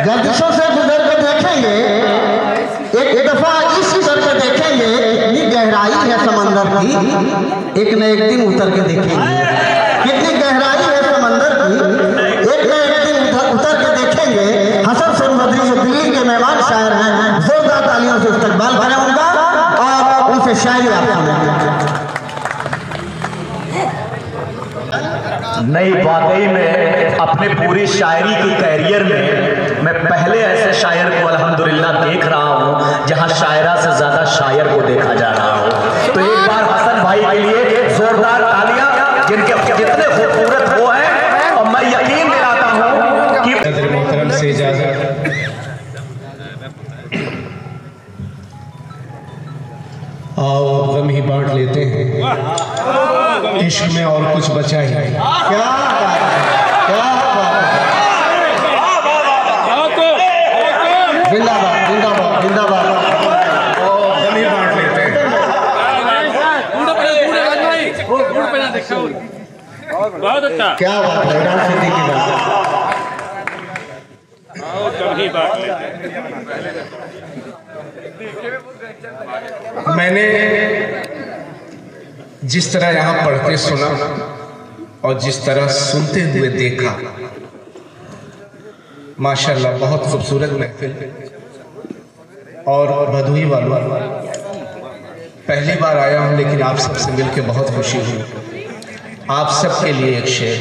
गर्दिशों से गुजर के देखेंगे, एक दफा इस उतर के देखेंगे, इतनी गहराई है समंदर की, एक न एक दिन उतर के देखेंगे। कितनी गहराई है समंदर की, एक न एक दिन उतर के देखेंगे। हसन सरमदी जो दिल्ली के मेहमान शायर हैं, जोरदार तालियों से इस्तकबाल करें उनका और उनसे शायरी आप सुनें। नहीं, वाकई में अपने पूरी शायरी की कैरियर में मैं पहले ऐसे शायर को अल्हम्दुलिल्लाह देख रहा हूँ जहाँ शायरा से ज्यादा शायर को देखा जा रहा हो। तो एक बार हसन भाई के लिए जोरदार तालियां, जिनके जितने खूबसूरत वो हैं, और मैं यकीन दिलाता हूँ कि सदर मोहतरम से इजाजत। आओ गम ही बांट लेते हैं, इश्क में और कुछ बचा ही नहीं। क्या बात है, क्या बात है। जिंदाबाद जिंदाबाद जिंदाबाद। गम ही बांट लेते हैं। बहुत अच्छा, क्या बात है, इमरान सिद्दीकी की मैंने जिस तरह यहाँ पढ़ते सुना और जिस तरह सुनते हुए देखा, माशाल्लाह बहुत खूबसूरत महफिल। और भदोही वालों, पहली बार आया हूँ लेकिन आप सबसे मिलकर बहुत खुशी हुई। आप सबके लिए एक शेर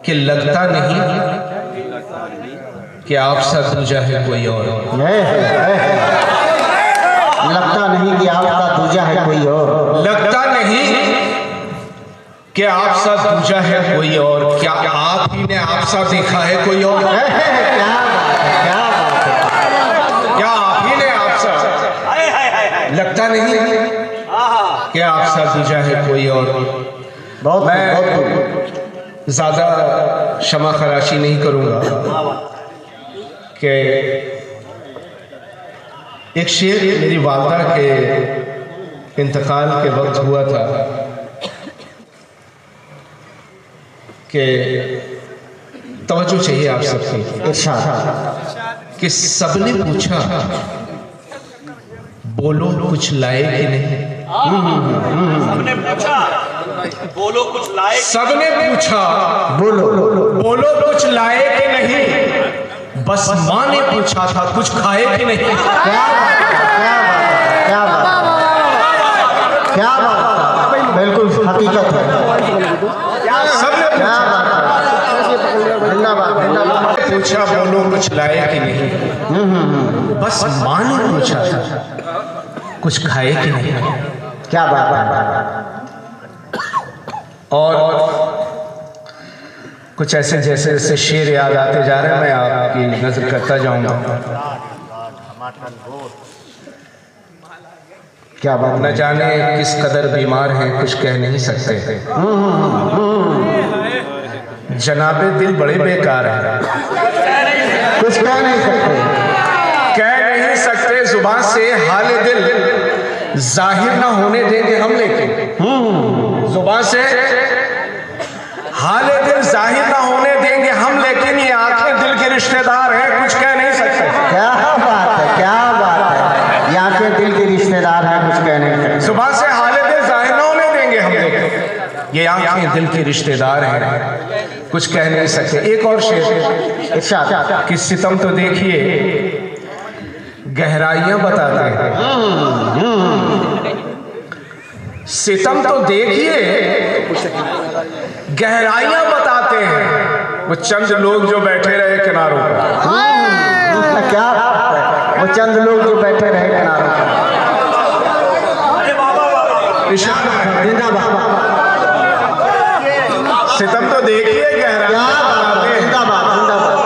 कि लगता नहीं कि आप सा दूजा है कोई और, लगता नहीं कि आपका दूजा है कोई और, लगता नहीं कि आप सा दूजा है कोई और, क्या आप ही ने आप सा देखा है कोई और? क्या बात है, क्या बात है। क्या आप ही ने आप सा, लगता नहीं कि आप सा दूजा है कोई और। बहुत मैं ज्यादा क्षमा खराशी नहीं करूंगा कि एक शेर मेरी वालदा के इंतकाल के वक्त हुआ था कि तवज्जो चाहिए आप सबकी। इरशाद। कि सबने पूछा बोलो कुछ लाए कि नहीं। सबने पूछा बोलो कुछ लाए, सबने पूछा बोलो बोलो कुछ लाए कि नहीं, बस माँ ने पूछा था कुछ खाए कि नहीं। क्या बात है, क्या बात है, क्या बात है, बिल्कुल हकीकत है। सबने क्या बात है, धन्यवाद धन्यवाद। पूछा बोलो कुछ लाए कि नहीं, बस माँ ने पूछा था कुछ खाए कि नहीं। क्या बात है। और कुछ ऐसे जैसे जैसे शेर याद आते जा रहे हैं, मैं आपकी नजर करता जाऊंगा। क्या बात, न जाने किस कदर बीमार हैं कुछ कह नहीं सकते। जनाबे दिल बड़े बेकार हैं, कुछ कह नहीं सकते, कह नहीं सकते जुबान से हाल दिल जाहिर ना होने देंगे हम, लेकिन जुबान से हाल दिल जाहिर ना होने देंगे हम, लेकिन ये आंखें दिल के रिश्तेदार हैं कुछ कह नहीं सकते। क्या बात है, क्या बात है। ये आंखें दिल के रिश्तेदार हैं, कुछ कह नहीं सकते। जुबान से हाल दिल जाहिर ना होने देंगे हम, लेकिन ये आंखें दिल के रिश्तेदार हैं कुछ कह नहीं सकते। एक और शेर इरशाद। कि सितम तो देखिए गहराइयां बताते हैं, सितम तो देखिए गहराइयां बताते हैं, वो चंद लोग जो बैठे रहे किनारों पर। क्या बात है, वो चंद लोग जो बैठे रहे किनारों पर। जिंदाबाद। सितम तो देखिए गहराइयां बताते हैं। जिंदाबाद जिंदाबाद।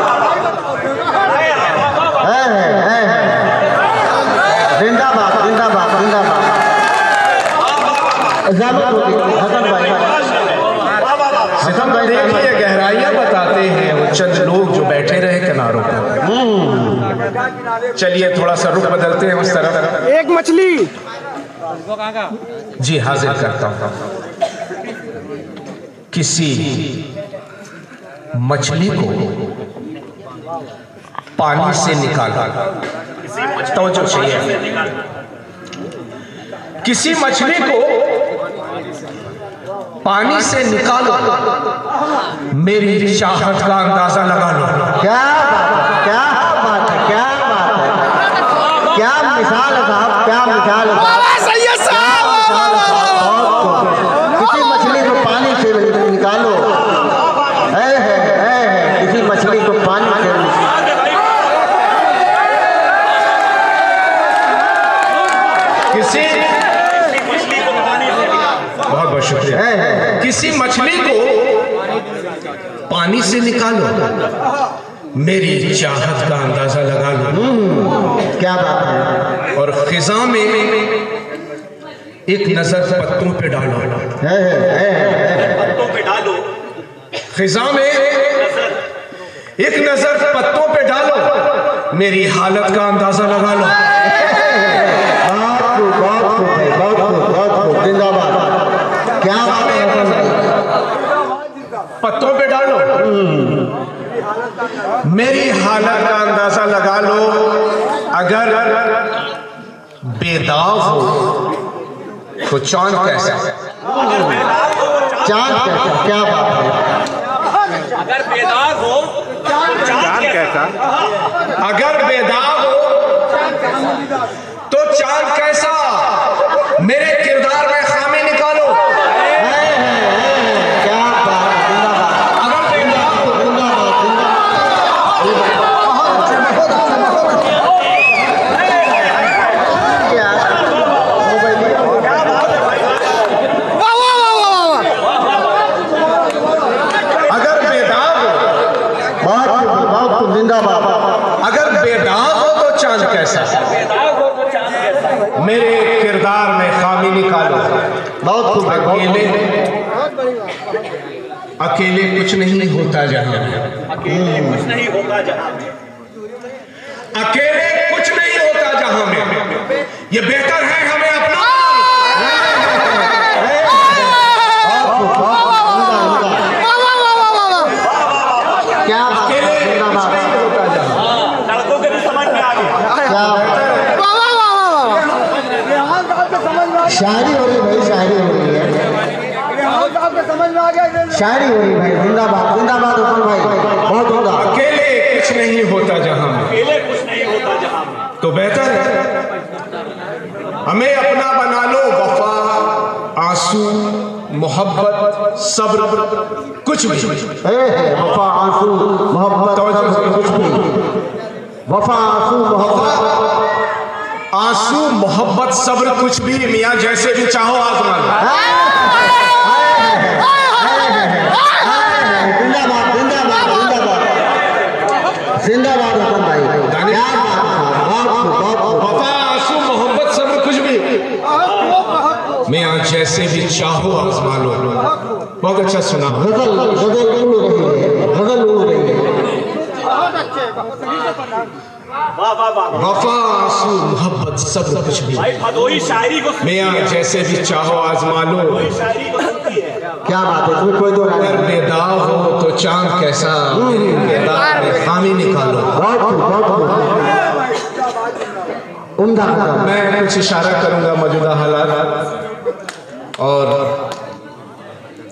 जिंदाबाद जिंदाबाद जिंदाबाद। हसन भाई, सितम तो देखिए गहराइयां बताते हैं, वो चंद लोग जो बैठे रहे किनारों पर। चलिए थोड़ा सा रुख बदलते हैं उस तरफ। एक मछली जी हाजिर करता हूं। किसी मछली को पानी से निकाला। तो जो चाहिए, किसी मछली को पानी से निकालो, मेरी चाहत का अंदाजा लगा लो। क्या बात है, क्या बात है, क्या बात है, क्या मिसाल है साहब, क्या मिसाल है साहब। किसी मछली को पानी से निकालो, है किसी मछली को पानी से किसी मछली को पानी से, बहुत बहुत शुक्रिया। किसी मछली को पानी से निकालो, मेरी चाहत का अंदाजा लगा लो। क्या बात है। और खिजा में एक नजर पत्तों पे डालो, पत्तों पे डालो, खिजा में एक नजर पत्तों पे डालो, मेरी हालत का अंदाजा लगा लो। बहुत जिंदाबाद। क्या बात है, पत्तों पे डालो, मेरी हालत का अंदाजा लगा लो। अगर बेदाग हो तो चांद कैसा? चांद कैसा? क्या बात है। अगर बेदाग हो चांद कैसा? अगर बेदाग हो तो चांद कैसा? मेरे किरदार में खामी निकालो। क्या बात है, अगर बेदाग हो, अगर बेदाग हो, जिंदाबाद। अगर बेदाग हो तो चांद कैसा? मेरे किरदार में खामी निकालो। बहुत खूब। अकेले कुछ नहीं होता जहां में, अकेले कुछ नहीं होता जहां में, अकेले कुछ नहीं होता जहां में, ये बेहतर है हमें अपना। क्या बात है, अकेले कुछ जिंदाबाद। नहीं होता जहां, लड़कों के भी समझ में आ गया। क्या शायरी हो रही भाई, शायरी हो रही है, शायरी हो रही भाई। जिंदाबाद जिंदाबाद हुकुम भाई, बहुत होगा। अकेले कुछ नहीं होता जहां में, अकेले कुछ नहीं होता जहां में, तो बेहतर है हमें अपना बना लो। वफा, आंसू, मोहब्बत, सब्र, कुछ भी। वफा, आंसू, मोहब्बत, सब्र, कुछ भी। वफा, आंसू, मोहब्बत, आंसू, मोहब्बत, सब्र, कुछ भी। मियाँ जैसे भी चाहो आजमा लो। जिंदाबाद जिंदाबाद जिंदाबाद जिंदाबाद हुकुम भाई। क्या बात है, बहुत खूब। वफा, आंसू, मोहब्बत, सब्र, कुछ भी। मियाँ जैसे भी चाहो आजमा लो। बहुत अच्छा सुना। गजल गजल उड़ रही है, गजल उड़ रही है। वाह वाह वाह। वफा, आंसू, मोहब्बत, सब्र, कुछ भी। भाई भदोही शायरी को मियाँ जैसे भी चाहो आजमा लो। शायरी को सुनती है। क्या बात है, इसमें कोई दो राय अगर नहीं। बेदाग हो तो चांद कैसा? मेरे किरदार में खामी निकालो। बहुत खूब, बहुत खूब। उम्दा कदम। मैं कुछ इशारा करूंगा मौजूदा हालात और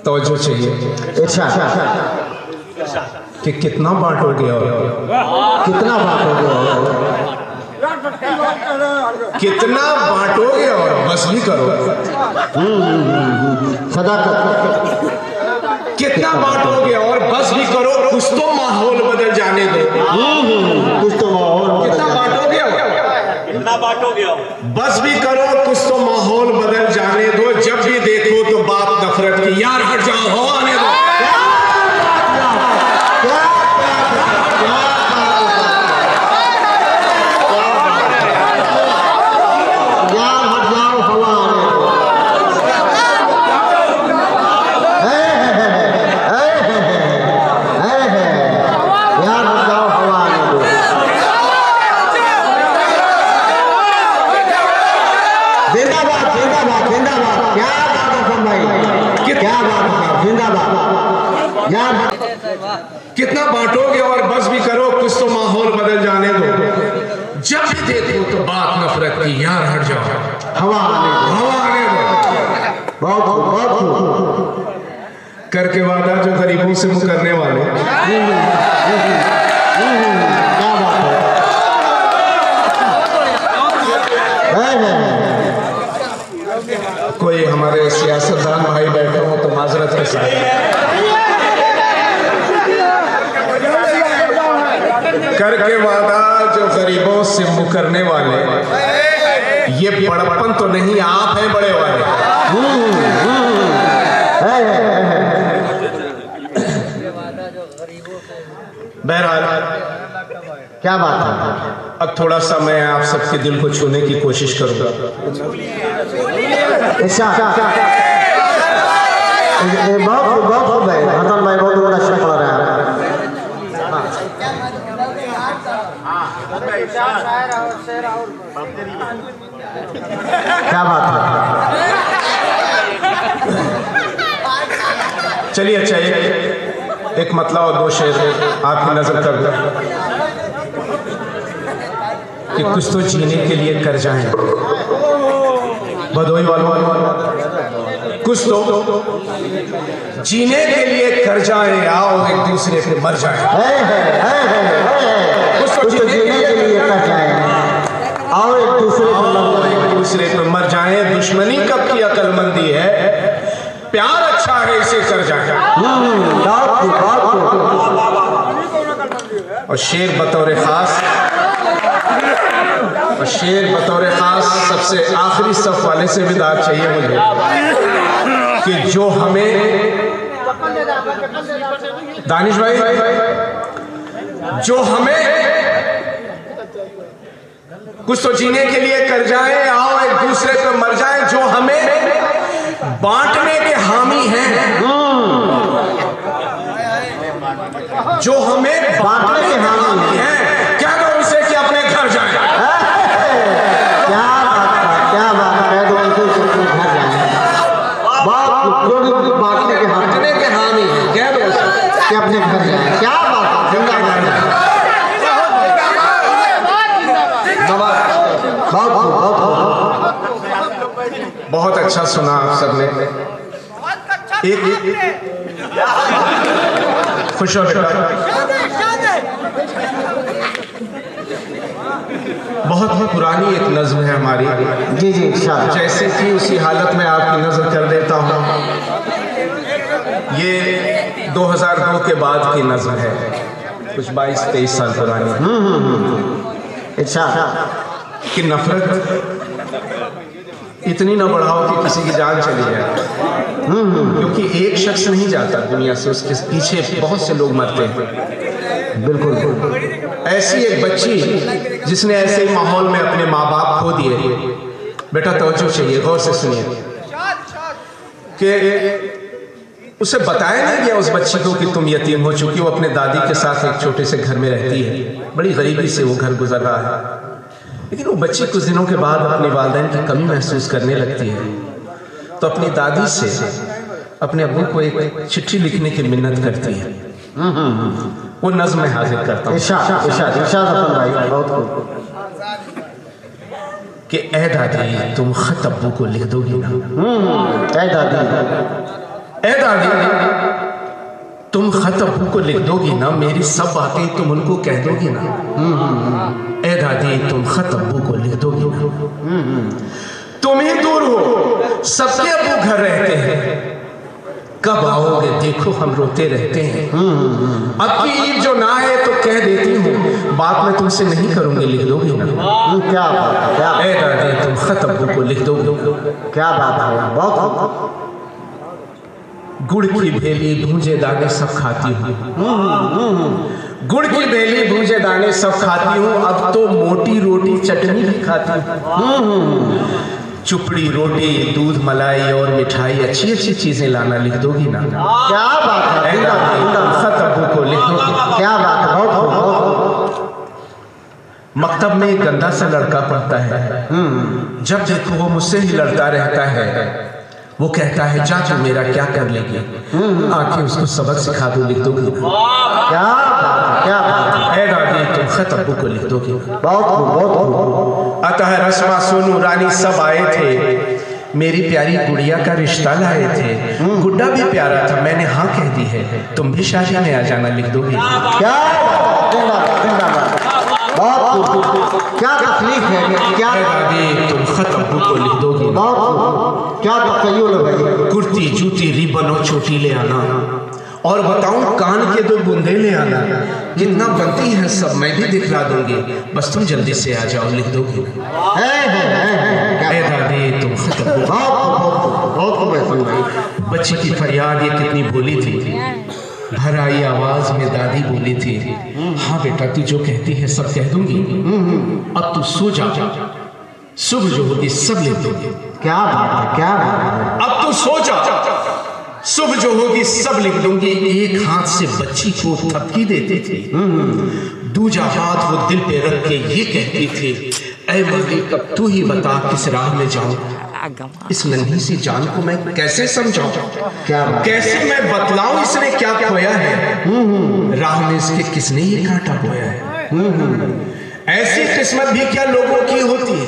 तवज्जो चाहिए अच्छा, कि कितना बांटोगे और कितना बात हो गया। कितना बांटोगे और बस भी करो। सदाकत। कितना बांटोगे और बस भी करो, कुछ तो माहौल बदल जाने दो। कुछ तो माहौल कितना बदल बांटोगे कितना बांटोगे अब? बस भी करो, कुछ तो माहौल बदल जाने दो। जब भी देखो तो बात नफरत की, यार हट जाओ, हो आने दो। यार हट जाओ, हवा आने दो। यार हट जाओ, हवा आने दो। जिंदाबाद जिंदाबाद जिंदाबाद। क्या बात है भाई, क्या बात है, जिंदाबाद। कितना बांटोगे और बस भी करो, कुछ तो माहौल बदल जाने दो। जब भी देखो तो बात नफरत की, यार हट जाओ, हवा आने दो। हवा आने दो। बहुत खूब, बहुत खूब। करके वादा जो गरीबों से मुकरने वाले, क्या बात है। कोई हमारे सियासतदान भाई बैठे हो तो माजरत के साथ, करके वादा जो गरीबों से मुकरने वाले, ये बड़प्पन तो नहीं, आप हैं बड़े वाले। बहरहाल क्या बात है। अब थोड़ा सा मैं आप सबके दिल को छूने की कोशिश करूंगा। बहुत बहुत भाई हसन भाई बहुत बड़ा अच्छा पढ़ रहे हैं। क्या बात है। चलिए अच्छा, एक मतला और दो शेर आपकी नजर कर दो कि कुछ तो जीने के लिए कर जाएं भदोई वालों, कुछ तो जीने के लिए कर जाएं, आओ एक दूसरे पे मर जाएं। कुछ तो जीने के लिए कर जाए, आओ एक दूसरे पे मर जाएं। दुश्मनी कब की अकलमंदी है, प्यार अच्छा है इसे कर जाएं। और शेर बतौर खास सबसे आखिरी सफ वाले से भी दाद चाहिए मुझे कि जो हमें, दानिश भाई, जो हमें कुछ तो जीने के लिए कर जाएं, आओ एक दूसरे पे मर जाएं, जो हमें बांटने के हामी हैं, जो हमें बांटने के हामी हैं, क्या दो उनसे कि अपने घर जाएं। क्या बात है, तो उनसे घर जाएं। बांटने के हामी हैं, क्या दो कि अपने घर जाएं। क्या बात है, जिंदाबाद। बहुत अच्छा सुना आप सबने। एक खुश हो बेटा, बहुत पुरानी एक नज्म है हमारी। जी जी, जैसे कि उसी हालत में आपकी नजर कर देता हूँ। ये 2002 के बाद की नज्म है, कुछ 22-23 साल पुरानी। अच्छा कि नफरत इतनी ना बढ़ाओ कि किसी की जान चली जाए, क्योंकि एक शख्स नहीं जाता दुनिया से, उसके पीछे बहुत से लोग मरते हैं। बिल्कुल। ऐसी एक बच्ची जिसने ऐसे माहौल में अपने माँ बाप खो दिए, बेटा तवज्जो चाहिए, गौर से सुनिए कि उसे बताया नहीं गया उस बच्ची को कि तुम यतीम हो चुकी हो। अपने दादी के साथ एक छोटे से घर में रहती है, बड़ी गरीबी से वो घर गुजर रहा है। लेकिन वो बच्ची कुछ दिनों के बाद अपने वालिदैन की कमी महसूस करने लगती है, तो अपनी दादी से अपने अब्बू को एक चिट्ठी लिखने की मिन्नत करती है। वो नज़्म में हाजिर करता हूँ कि ए दादी तुम खत अब्बू को लिख दोगी ना। ए दादी तुम खत अब्बू को लिख दोगी ना, मेरी सब बातें तुम उनको कह दोगी ना। ए दादी तुम खत अब्बू को लिख दोगी ना। तुम ही दूर हो, सबके अब्बू घर रहते हैं, कब आओगे देखो हम रोते रहते हैं। अब की ईद जो ना है तो कह देती हूँ, बात मैं तुमसे नहीं करूंगी, लिख दोगी ना। क्या बात है, ए दादी तुम खत अब्बू को लिख दोगी। क्या बात है, बहुत गुड़ की भेली भूंजे दाने सब खाती हूँ, गुड़ की भेली भूंजे दाने सब खाती हूँ, अब तो मोटी रोटी चटनी भी खाती हूँ। चुपड़ी रोटी दूध मलाई और मिठाई अच्छी अच्छी चीजें लाना, लिख दोगी ना। क्या बात है, खत अब्बू को लिख दोगी। क्या बात है, बहुत मकतब में एक गंदा सा लड़का पढ़ता है, जब देखो वो मुझसे ही लड़ता रहता है। वो कहता है जा तू मेरा क्या कर लेगी, आके उसको सबक सिखा दो, लिख दोगी। क्या बात है दादी तुम खत अब्बू को लिख दोगी। बहुत खूब, बहुत खूब। अतः रस्मा सोनू रानी सब आए थे, मेरी प्यारी गुड़िया का रिश्ता लाए थे, गुड्डा भी प्यारा था, मैंने हाँ कह दी है, तुम भी शादी में आ जाना, लिख दोगी। क्या जिंदाबाद, बहुत खूब। क्या तकलीफ है, क्या दादी तुम खत अब्बू को लिख दोगी। बहुत खूब। क्या तकलीफ है भाई? कुर्ती जूती रिबन और चोटी ले आना, और बताऊं कान के 2 बूंदे ले आना, कितना बनती है सब मैं भी दिखला दूंगी, बस तुम जल्दी से आ जाओ, लिख दोगी। दादी तुम खत अब्बू। बहुत खूब है भाई। बच्ची की फरियाद ये कितनी भोली थी, भर आई आवाज में दादी बोली थी, हाँ बेटा तू जो कहती है सब कह दूंगी, अब तू सो जा, सुबह जो होगी सब लिख दूंगी। क्या बात है, क्या बात है। अब तू सो जा, सुबह जो होगी सब लिख दूंगी। एक हाथ से बच्ची को थपकी देती थी, दूजा हाथ वो दिल पे रख के ये कहती थी, ऐ मालिक अब तू ही बता किस राह में जाऊं, इस नन्ही सी जान को मैं कैसे समझाऊं, क्या बात। कैसे मैं बतलाऊं इसने क्या खोया है, राह में इसके किसने ये कांटा बोया है। ऐसी किस्मत भी क्या लोगों की होती है,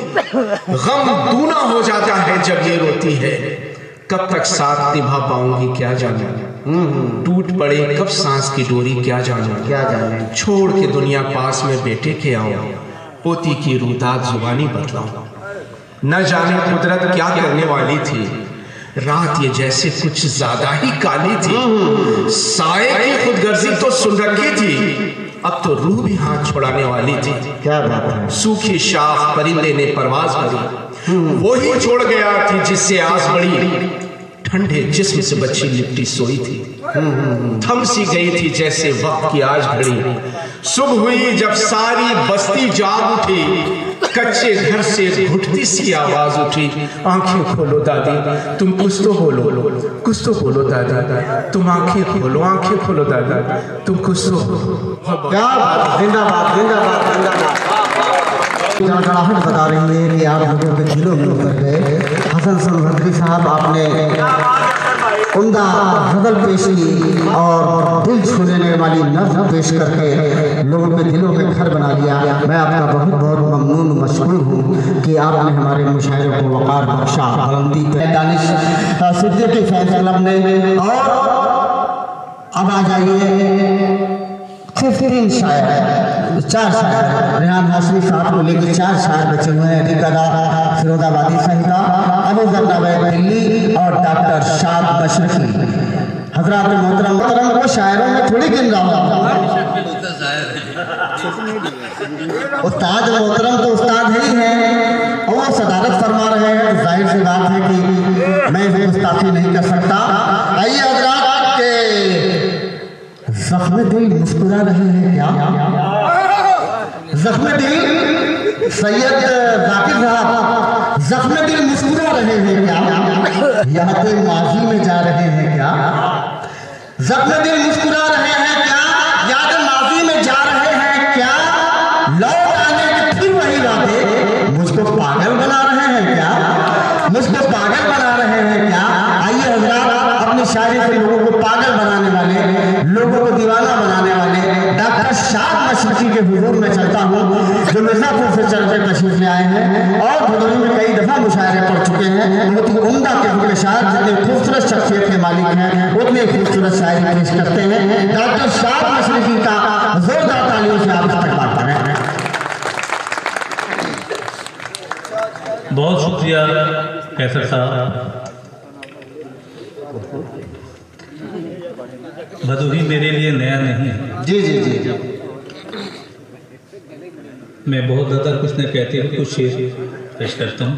गम दूना हो जाता है जब ये रोती है, कब तक साथ निभा पाऊंगी क्या जाने, टूट पड़े कब सांस की डोरी क्या जाने, क्या जाने। छोड़ के दुनिया पास में बेटे के आओ, पोती की रूदात जुबानी बतलाऊं, न जाने कुदरत क्या करने वाली थी, रात ये जैसे कुछ ज्यादा ही काली थी, साए की खुदगर्जी तो सुन रखी थी, अब तो रूह भी हाथ छुड़ाने वाली थी। क्या बात है। सूखी शाख परिंदे ने परवाज भरी, वो ही छोड़ गया थी जिससे आस बड़ी, ठंडे जिस्म से बच्ची लिपटी सोई थी, थम सी गई थी जैसे वक्त की आज घड़ी, सुबह हुई जब सारी बस्ती जाग उठी, कच्चे घर से घुटती सी आवाज उठी, आंखें खोलो दादी तुम कुछ तो बोलो, कुछ तो बोलो दादी, तुम आंखें खोलो दादी तुम कुछ तो बोलो। क्या बात, जिंदाबाद जिंदाबाद जिंदाबाद। गड़गड़ाहट बता रही है कि आप लोगों के दिलों में उतर गए। हसन संवदरी साहब आपने उम्दा गजल पेश की और दिल छू लेने वाली नज़्म पेश करके लोगों के दिलों में घर बना लिया। मैं आपका बहुत बहुत ममनून मशकूर हूँ कि आपने हमारे मुशायरे को वक़ार बख्शा, बुलंदी पे दानिश सिद्दीकी फैज़ क्लब ने। और अब आ जाइए 15 शायर, 4 शायर, रेहान हाशमी साहब को लेकर 4 शायर बचे हुए हैं, रिकदा फिरोजाबादी सहिता, अबू जरनावैद दिल्ली और डॉक्टर शाद मशरकी। हजरात मोहतरम को शायरों में थोड़ी गिन रहा हूँ, उस्ताद मोहतरम तो उस्ताद ही हैं और वो सदारत फरमा रहे हैं, तो जाहिर सी बात है कि मैं इसे गुस्ताखी नहीं कर सकता। आइए हजरात के जख्म दिल मुस्कुरा रहे हैं क्या, जख्म दिल सैयद जाकिर साहब, जख्म दिल मुस्कुरा रहे हैं क्या, यहाँ पे माजी में जा रहे हैं क्या, जख्म दिल मुस्कुरा रहे हैं क्या, याद माजी में जा रहे हैं क्या, लौट आने के फिर वही वादे, मुझको पागल बना रहे हैं क्या, मुझको पागल बना रहे हैं क्या। आइए हजरात अपनी शायरी से लोगों को पागल बनाने वाले, लोगों को दीवाना बनाने वाले डॉक्टर शाद मशरकी के हुजूर में चलता हूँ, जो मिर्जापुर से चल के तशरीफ ले आए हैं और भदोही में कई दफा मुशायरे पढ़ चुके हैं। बहुत ही उम्दा किस्म के शायर, जितने खूबसूरत शख्सियत के मालिक हैं उतने खूबसूरत शायरी पेश करते हैं। डॉक्टर शाद मशरकी का जोरदार तालियों से आप इस्तकबाल करें। बहुत शुक्रिया कैसर साहब। भदोही मेरे लिए नया नहीं है। जी जी जी जी। मैं बहुत ज़्यादा कुछ न कहते हुए कुछ शेर पेश करता हूँ।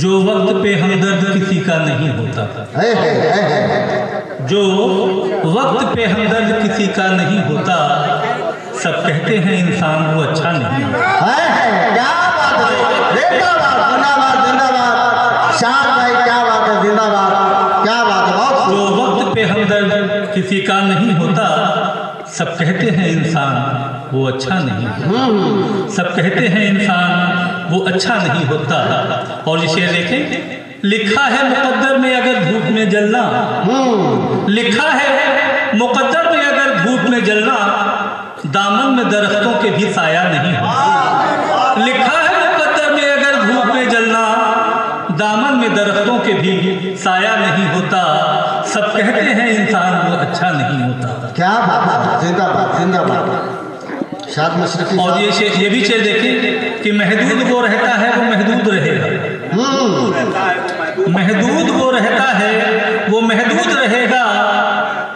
जो वक्त पे हमदर्द किसी का नहीं होता, जो वक्त पे हमदर्द किसी का नहीं होता, सब कहते हैं इंसान वो अच्छा नहीं होता। क्या बात है, जिंदाबाद जिंदाबाद, शाद भाई क्या बात है, जिंदाबाद, क्या बात है, बहुत। जो वक्त पे हमदर्द किसी का नहीं होता, सब कहते हैं इंसान वो अच्छा नहीं होता, सब कहते हैं इंसान वो अच्छा नहीं होता। और इसे देखें, लिखा है मुकद्दर में अगर धूप में जलना, लिखा है मुकद्दर में अगर धूप में जलना, दामन में दरख्तों के भी साया नहीं होता। लिखा है मुकद्दर में अगर धूप में जलना, दामन में दरख्तों के भी साया नहीं होता। सब कहते हैं इंसान वो अच्छा नहीं होता। क्या बात है, जिंदाबाद जिंदाबाद। शाद मशरकी और ये भी चीज देखें कि महदूद वो रहता है वो महदूद रहेगा। महदूद वो रहता है वो महदूद रहेगा,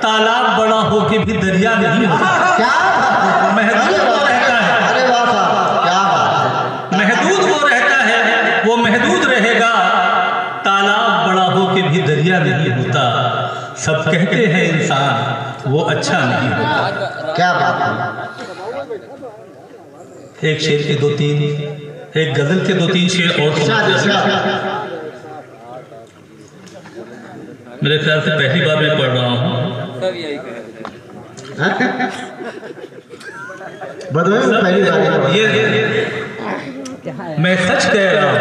तालाब बड़ा हो के भी दरिया नहीं होता। क्या महदूद वो रहता है, अरे वाह साहब, क्या बात है। महदूद वो रहता है वो महदूद रहेगा, तालाब बड़ा हो के भी दरिया नहीं होता। सब कहते हैं इंसान वो अच्छा नहीं होता। क्या बात है। एक शेर के दो तीन, एक गजल के दो तीन शेर और मेरे ख्याल से पहली बार मैं पढ़ रहा हूँ। बदले में पहली बार ये मैं सच कह रहा हूँ।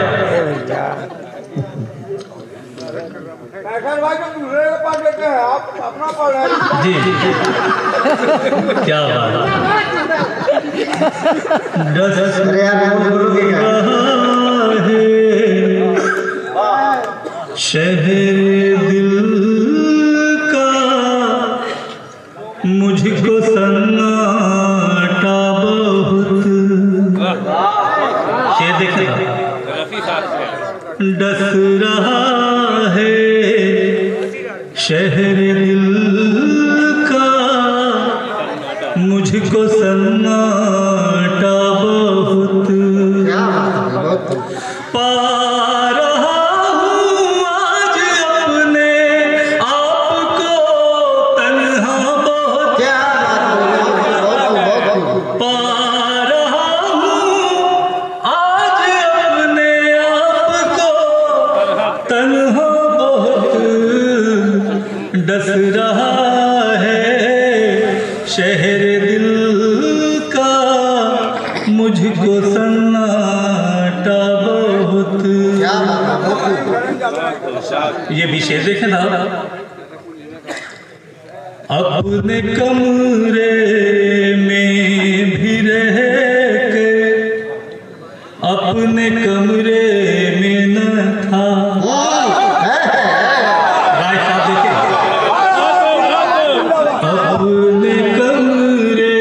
जी क्या बात। अरे यार बोलोगे क्या? शहर दिल का मुझको सन्नाटा बहुत, शेर देखे डस रहा है शहर दिल का मुझको सन्नाटा बहुत। क्या बात है, पा रहा हूँ आज अपने आप को तन्हा बहुत। क्या बात है, पा रहा हूँ आज अपने आप को तन्हा बहुत, डस रहा है शहर दिल का मुझको सन्नाटा बहुत। क्या बात है। ये भी शेर देखे ना, अपने कमरे में भी रह के अपने कमरे में न था। राय साहब देखे, अपने कमरे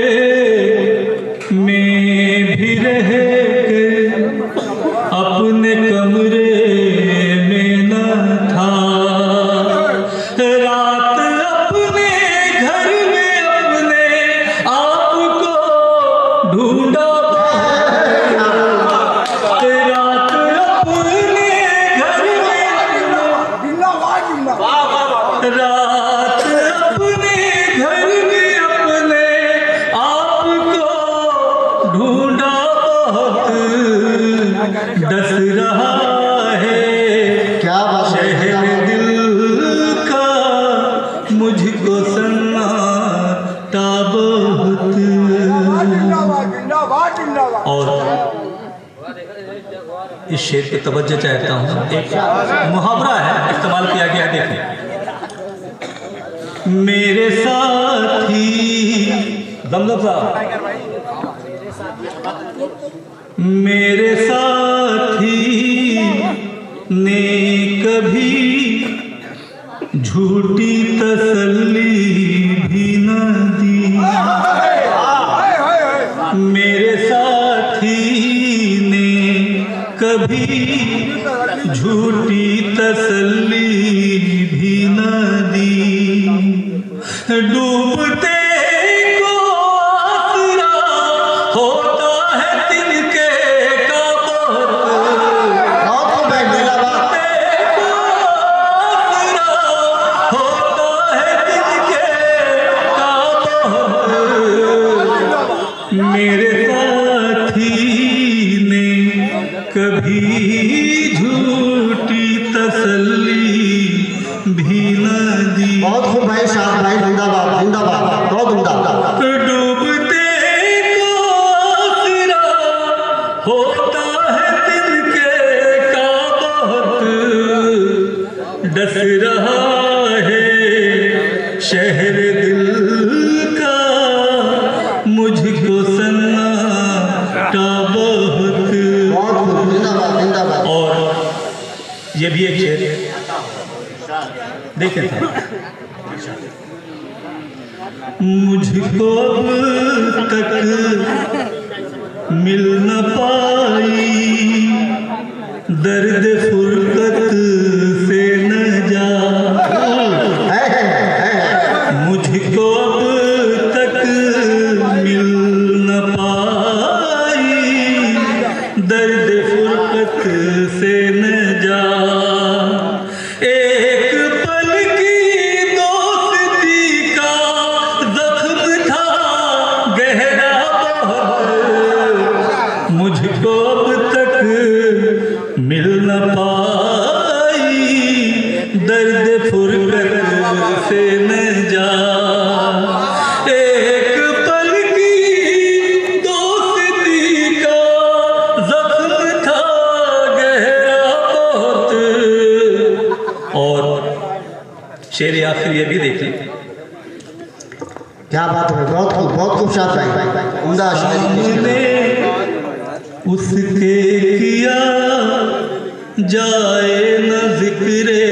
में भी रह के अपने कमरे में न था। रात अपने घर में अपने आप को ढूंढा, रात अपने घर में रात अपने घर में अपने आप को ढूंढा बहुत, डस रहा है क्या बात है। शहर दिल का मुझको सन्नाटा बहुत। और इस शेर पे तवज्जो चाहता हूँ, एक मुहावरा है इस्तेमाल किया गया, देखिए। मेरे साथी दमदम साहब, मेरे साथी ने कभी झूठी तसल्ली भी न दी। मेरे साथी ने कभी झूठी तसल्ली भी न दी। डूबते को आसरा होता है तिनके का बहुत। बहुत बैठ गया बात। होता है तिनके का बहुत। मेरे साथी ने कभी झूठी तसल्ली भी न दी। बहुत खूब भाई साहब, भाई जिंदाबाद जिंदाबाद, बहुत जिंदाबाद। डूबते को आसरा होता है शहर दिल का मुझको सन्नाटा बहुत। जिंदाबाद जिंदाबाद। और ये भी एक शेर देखे थे, मुझको अब तक मिल न पाई दर्द फुरकत से न जा, मुझको अब तक मिल न पाई दर्द फुरकत से न जा। एक पल की दोस्ती का जख्म था गहरा बहुत, मुझको अब तक मिल न पाई दर्द फुरकत से न जा। एक पल की दोस्ती का जख्म था गहरा बहुत। और शेर आखिर ये भी देख ली, क्या बात है, बहुत खूब शायद भाई, उम्दा शायरी। उसके किया जाए न जिक्रे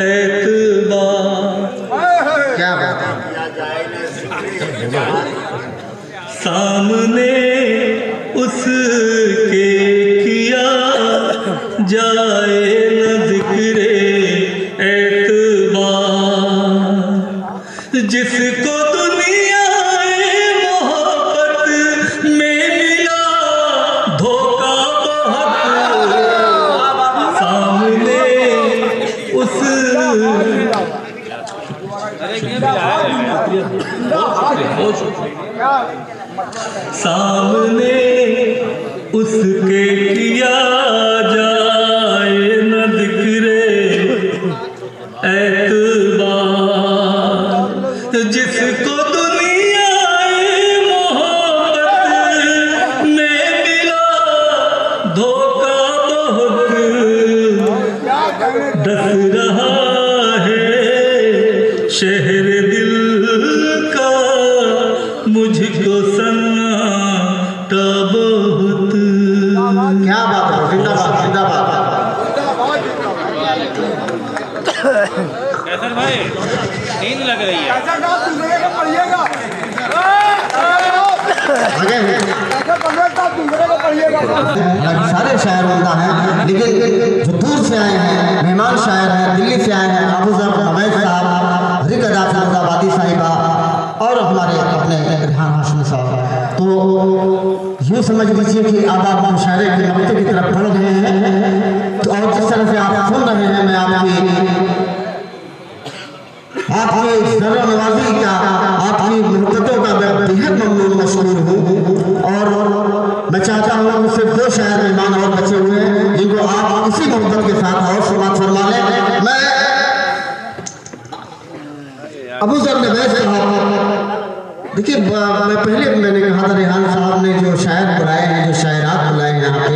एतबार, क्या बात है, सामने उसके किया जाए न जिक्रे एतबार, जिसको दुनियाए मोहब्बत में मिला धोखा बहुत, सामने उस सामने उसके किया जाए न जिक्रे एतबार, जिसको दुनियाए मोहब्बत में मिला धोखा बहुत, डस रहा है शहर दिल का मुझको सन्नाटा बहुत। क्या बात है, जिंदाबाद जिंदाबाद। कैसर भाई नींद लग रही है। हालांकि सारे शायर उम्दा हैं, लेकिन जो दूर से आए हैं, मेहमान शायर हैं, दिल्ली से आए हैं, अबू ज़र हमैद साहब, हरिकदा फिरोजाबादी साहिबा और हमारे अपने रेहान हाशमी साहब, तो यूँ समझ लीजिए कि आदाब मुशायरे के नक्ते की तरफ बढ़ रहे हैं। तो और जिस तरह से आप सुन रहे हैं, मैं आपकी ज़र्र नवाज़ी का, आपकी मोहब्बतों का बेहद ममनून मशहूर हूँ। और मैं चाहता हूँ कि सिर्फ दो शायर मेहमान और बचे हुए हैं, जिनको आप इसी मोहब्बत के साथ और समात फरमा लें। मैं अबू ज़र नवाज़ साहब, देखिए मैंने कहा था रेहान साहब ने जो शायर बुलाए हैं, जो शायरात बुलाए हैं यहाँ पे,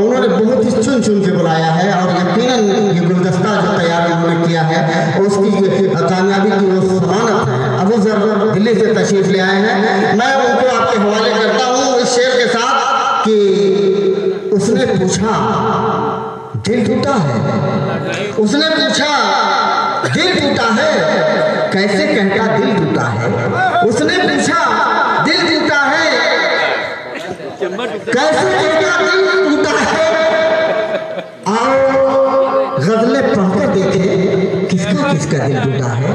उन्होंने बहुत ही चुन चुन के बुलाया है। और यकीनन ये गुलदस्ता जो तैयार उन्होंने किया है उसकी कामयाबी की वो जमानत है। अबू ज़र दिल्ली से तशरीफ ले आए हैं, मैं उनको आपके हवाले करता हूँ इस शेर के साथ कि उसने पूछा दिल टूटा है, उसने पूछा दिल टूटा है, कैसे कहता दिल टूटा है, उसने पूछा दिल टूटा है, कैसे कहता दिल टूटा है। आओ गजलें पढ़कर देखें किसका किसका दिल टूटा है,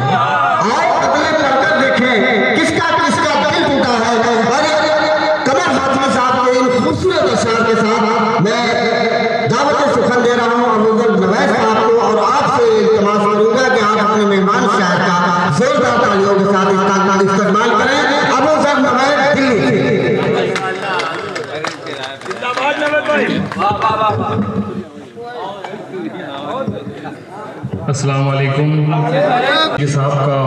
आओ गजलें पढ़कर देखें किसका किसका दिल टूटा है। अरे कमर हाथमी साहब के इन खूबसूरत अशार के साथ मैं दावत सुखन दे रहा हूँ अबू ज़र नवाज़ साहब को, और आपसे इल्तिमास करूंगा कि आप अपने मेहमान शायर का जोरदार तालियों के साथ इस्तेमाल करें। अबू ज़र नवाज़ दिल्ली से। अस्सलाम वालेकुम साहब का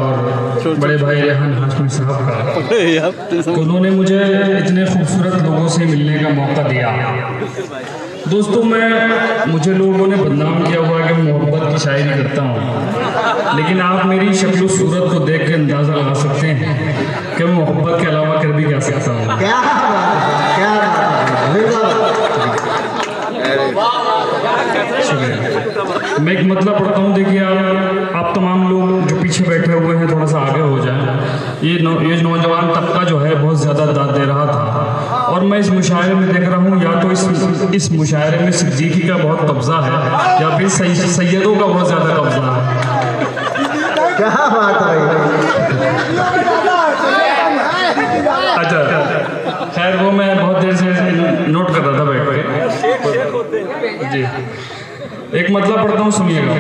और बड़े भाई रेहान हाशमी साहब का, उन्होंने मुझे इतने खूबसूरत लोगों से मिलने का मौका दिया। दोस्तों मुझे लोगों ने बदनाम किया हुआ है कि मैं मोहब्बत की शायरी करता हूँ, लेकिन आप मेरी शक्ल सूरत को देख मतलब पढ़ता हूँ। देखिए आप तमाम लोग जो पीछे बैठे हुए हैं थोड़ा सा आगे हो जाए। ये नौजवान तबका जो है बहुत ज़्यादा दाद दे रहा था और मैं इस मुशायरे में देख रहा हूँ या तो इस मुशायरे में सिद्दीकी का बहुत कब्जा है या फिर सैयदों का बहुत ज़्यादा कब्जा है। क्या बात है। अच्छा खैर वो मैं बहुत देर से नोट कर रहा था बैठ के जी। एक मतलब पढ़ता हूँ, सुनिएगा।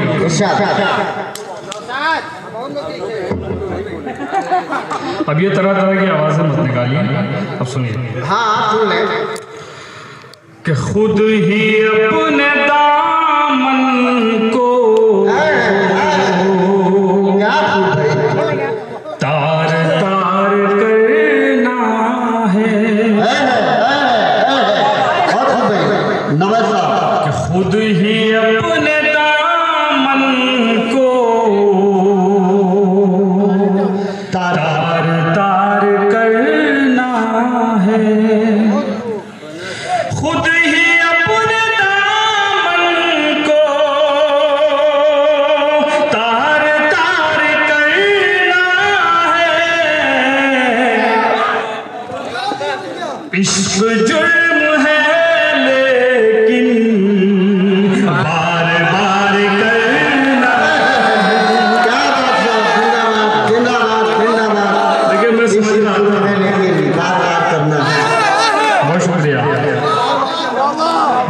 अब ये तरह तरह की आवाज़ें मत निकालिए, अब सुनिए। हाँ सुन ले। कि खुद ही अपने दामन को तार तार करना है। नमस्कार। कि खुद ही अपने दामन को तार तार करना है। खुद ही अपने दामन को तार तार करना है। इश्क जुर्म है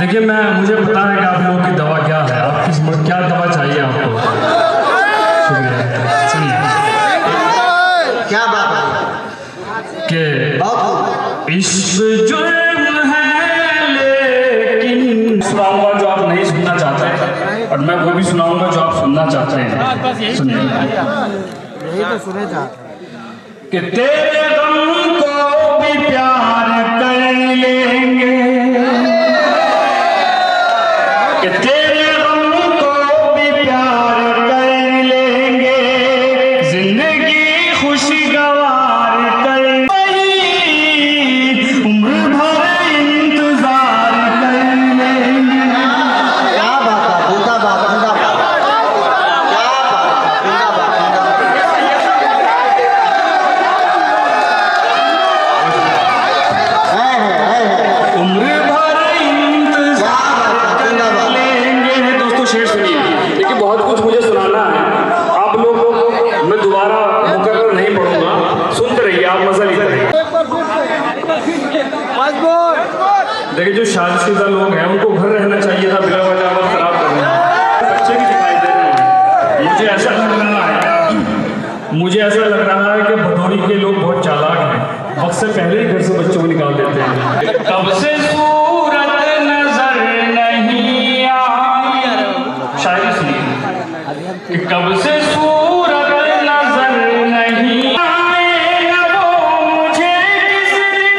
देखिए मुझे पता है कि आप लोगों की दवा क्या है, आप क्या दवा चाहिए आपको। शुक्रिया। सुनिए क्या बात है कि इश्क जुर्म है लेकिन सुनाऊंगा जो आप नहीं सुनना चाहते और मैं वो भी सुनाऊंगा जो आप सुनना चाहते हैं। सुनिए कि तेरे गम को भी प्यार कर लेंगे, कि तेरे गम को भी प्यार कर लेंगे, जिंदगी खुशगवार कर उम्र भर इंतजार कर लेंगे। क्या बात है। जिंदाबाद जिंदाबाद। क्या बात है। उम्र भर इंतजार कर लेंगे। दोस्तों शेर सुनिए, देखिए बहुत कुछ मुझे सुनाना है। आप लोग मैं दोबारा मुकर्रर नहीं पढ़ूंगा, सुनते रहिए, आप मजा लेते रहिए। देखिए जो शादीशुदा लोग हैं उनको घर रहना चाहिए था, बिला वजह वक्त खराब कर रहे हैं। बच्चे भी दिखाई दे रहे हैं। मुझे ऐसा लग रहा है कि भदोरी के लोग बहुत चालाक हैं, वक्त से पहले ही घर से बच्चों को निकाल देते हैं। कब से सूरत नजर नहीं आई, शायरी सुनिए कि कब से सूरत नजर नहीं आई, न वो मुझे किस दिन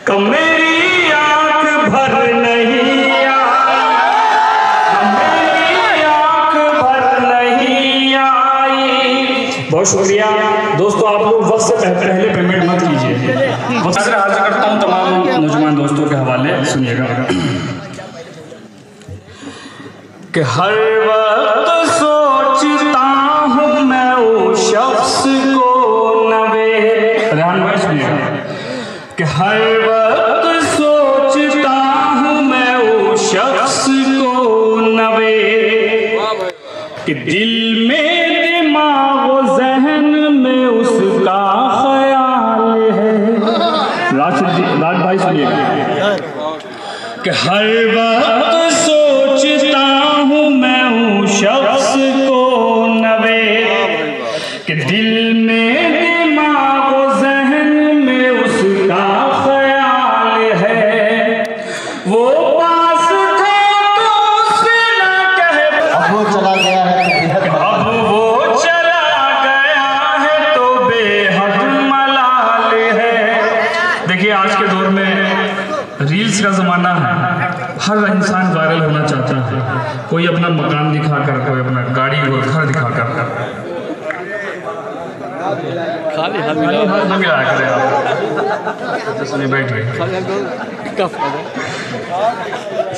कब मेरी आंख भर नहीं आई। बहुत शुक्रिया दोस्तों, आप लोग वक्त से पहले पेमेंट मत कीजिए। वक्त से हाजिर करता हूँ तमाम नौजवान दोस्तों के हवाले, सुनिएगा कि हर वक्त सोचता हूँ मैं उस शख्स को नवे। रेहान भाई सुनिएगा कि हर वक्त सोचता हूँ मैं उस शख्स को नवे, कि दिल में दिमाग जहन में उसका ख्याल है। राज भाई सुनिएगा कि हर वक्त सोचता हूँ मैं उस शख्स को नवे, कि दिल में दिमाग जहन में उसका ख्याल है। वो पास था तो उससे ना कहे, अब वो चला गया है। अब वो चला गया है तो बेहद मलाल है। देखिए आज के दौर में रील्स का ज़माना है, हर इंसान वायरल होना चाहता है। कोई अपना मकान दिखाकर, कोई अपना गाड़ी और घर दिखाकर। खाली हाथ ना मिलाया करें आप। तो सुनिए बैठिए,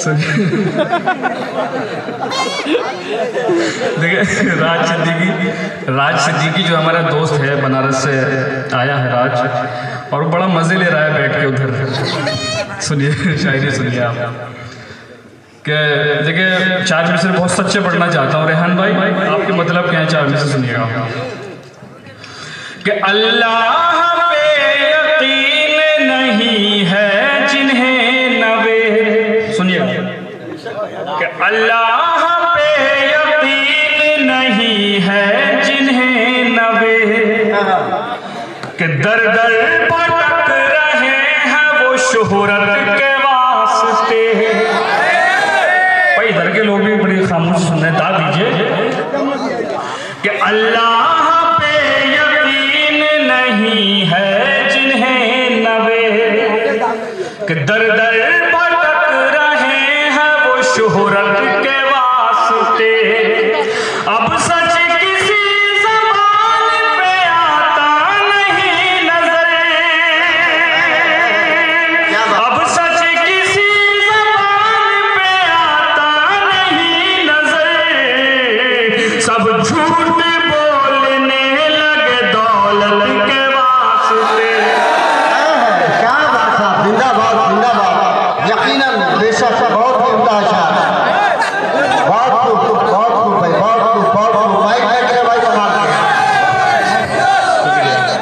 सुनिए देखिए राज सिद्दीकी जो हमारा दोस्त है, बनारस से आया है राज, और बड़ा मज़े ले रहा है बैठ के उधर। सुनिए शायरी सुनिए आप कि देखिए 4 मिसरे बहुत सच्चे पढ़ना चाहता हूँ। रेहान भाई आपके मतलब क्या है 4 मिसरे सुनिएगा कि अल्लाह पे यकीन नहीं है जिन्हें नवे, सुनिएगा कि अल्लाह पे यकीन नहीं है जिन्हें नवे, कि दर दर भटक रहे हैं वो शोहरत के वास्ते। भाई इधर के लोग भी बड़ी खामोश सुन रहे हैं, दा दीजिए कि अल्लाह पे यकीन नहीं है जिन्हें नवे, कि दर दर भटक रहे हैं वो शोहरत के वास्ते। अब सच किसी ज़बान पे आता नहीं नजर, अब सच किसी ज़बान पे आता नहीं नजर, सब झूठ बोलने लगे दौलत के वास्ते। क्या बात है, जिंदाबाद जिंदाबाद, यकीनन बेशक बहुत उम्दा अशार, बहुत खूब भाई, बहुत खूब भाई है भाई, कमाल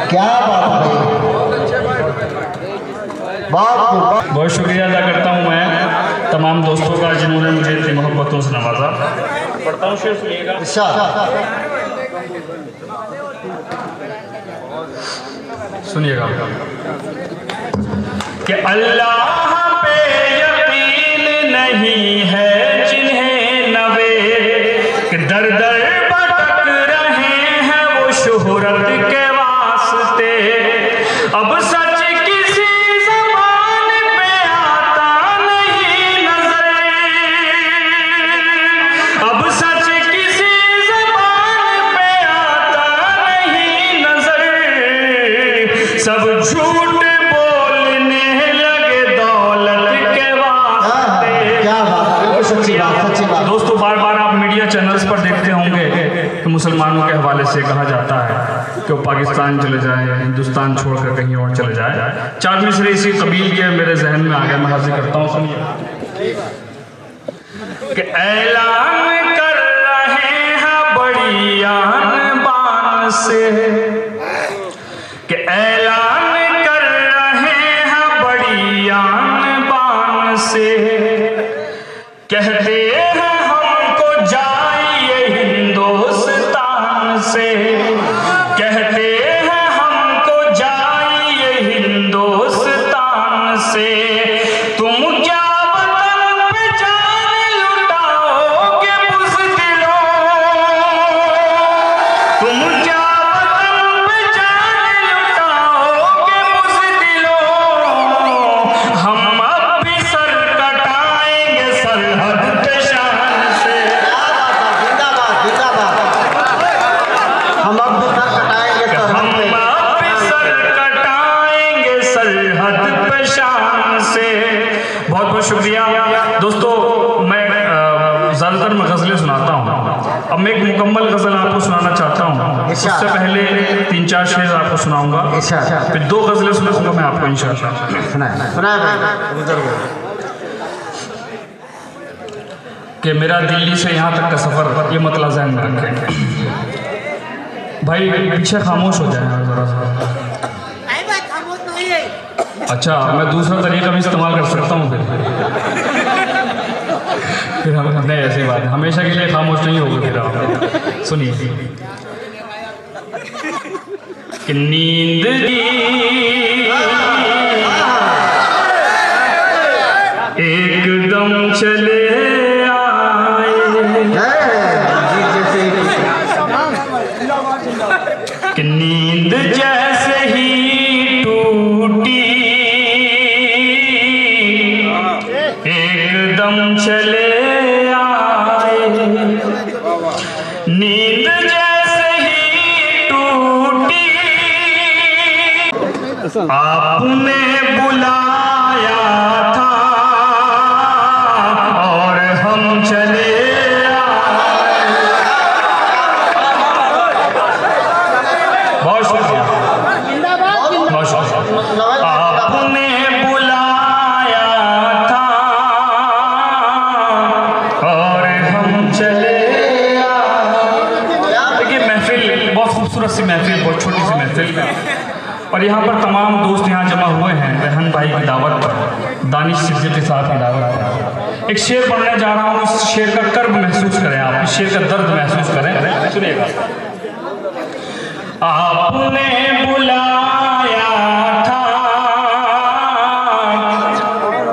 क्या बात है भाई, बहुत खूब। बहुत शुक्रिया अदा करता हूँ मैं तमाम दोस्तों का जिन्होंने मुझे इतनी मोहब्बतों से नवाजा। पढ़ता हूँ शेर सुनिएगा। सुनिएगा कि अल्लाह पे यकीन नहीं है जिन्हें नवे, कि दर दर भटक रहे हैं वो शोहरत के वास्ते। अब सच किसी ज़बान पे आता नहीं नजर, अब सच किसी ज़बान पे आता नहीं नजर, सब झूठ बोलने लगे दौलत के वास्ते। क्या बात है, सच्ची बात, सच्ची बात। दोस्तों बार बार आप मीडिया चैनल्स पर देखते होंगे कि मुसलमानों के हवाले से कहा जाता है कि वो पाकिस्तान चले जाए, हिंदुस्तान छोड़कर कहीं और चले जाए। 4 मिसरे इसी कबील के मेरे जहन में आ गए, मैं हाजिर करता हूँ। सुनिए कि ऐलान कर रहे हैं बड़ी आन बान से, कि ऐलान कर रहे हैं बड़ी आन बान से, कहते हैं हमको जाइए हिंदुस्तान से, कहते हैं हमको जाइए हिंदुस्तान से। तुम क्या वतन पे जान लुटाओगे बुज़दिलों, तुम क्या वतन पे जान लुटाओगे बुज़दिलों, हम अब भी सर कटाएंगे सरहद पे शान से। जिंदाबाद जिंदाबाद, हम अब भी सर कटाएंगे हम अब भी सर कटाएंगे सरहद पे शान से। बहुत बहुत शुक्रिया दोस्तों। मैं ज़्यादातर मैं गज़लें सुनाता हूँ, अब मैं एक मुकम्मल गज़ल आपको सुनाना चाहता हूँ। उससे पहले 3-4 शेर आपको सुनाऊंगा, फिर 2 गज़लें सुनाऊंगा मैं आपको इंशाअल्लाह। कि मेरा दिल्ली से यहाँ तक का सफ़र, ये मतलब ज़हन में रखें। भाई पीछे खामोश हो जाए ज़रा सा। अच्छा मैं दूसरा तरीका भी इस्तेमाल कर सकता हूँ फिर हम नहीं, ऐसी बात है, हमेशा के लिए खामोश नहीं होगा फिर आप। सुनिए कि नींद एकदम चले कि नींद जैसे ही टूटी एकदम चले आए, नींद जैसे ही टूटी आपने बुलाया था और हम चले बहुत शुक्रिया, बहुत शुक्रिया। आपने बुलाया था और हम चले। देखिए महफिल बहुत खूबसूरत सी महफिल, बहुत छोटी सी महफिल, और यहाँ पर तमाम दोस्त यहाँ जमा हुए हैं रेहान भाई की दावत पर, दानिश सिद्दीकी साहब की दावत पर। एक शेर पढ़ने जा रहा हूँ, इस शेर का कर्ब महसूस करें आप, इस शेर का दर्द महसूस करें, सुनिएगा। आपने बुलाया था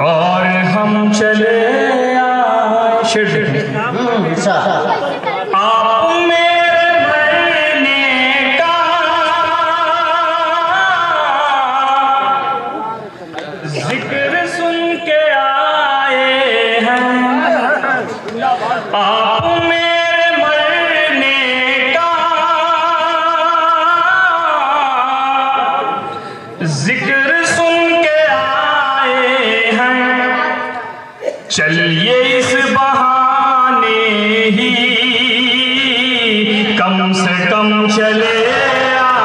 और हम चले आए। शेर देखिए। आप मेरे मरने का जिक्र सुन के आए हैं, आप मेरे मरने का जिक्र सुन के आए हैं, चलिए इस बहाने ही कम से कम चले आए।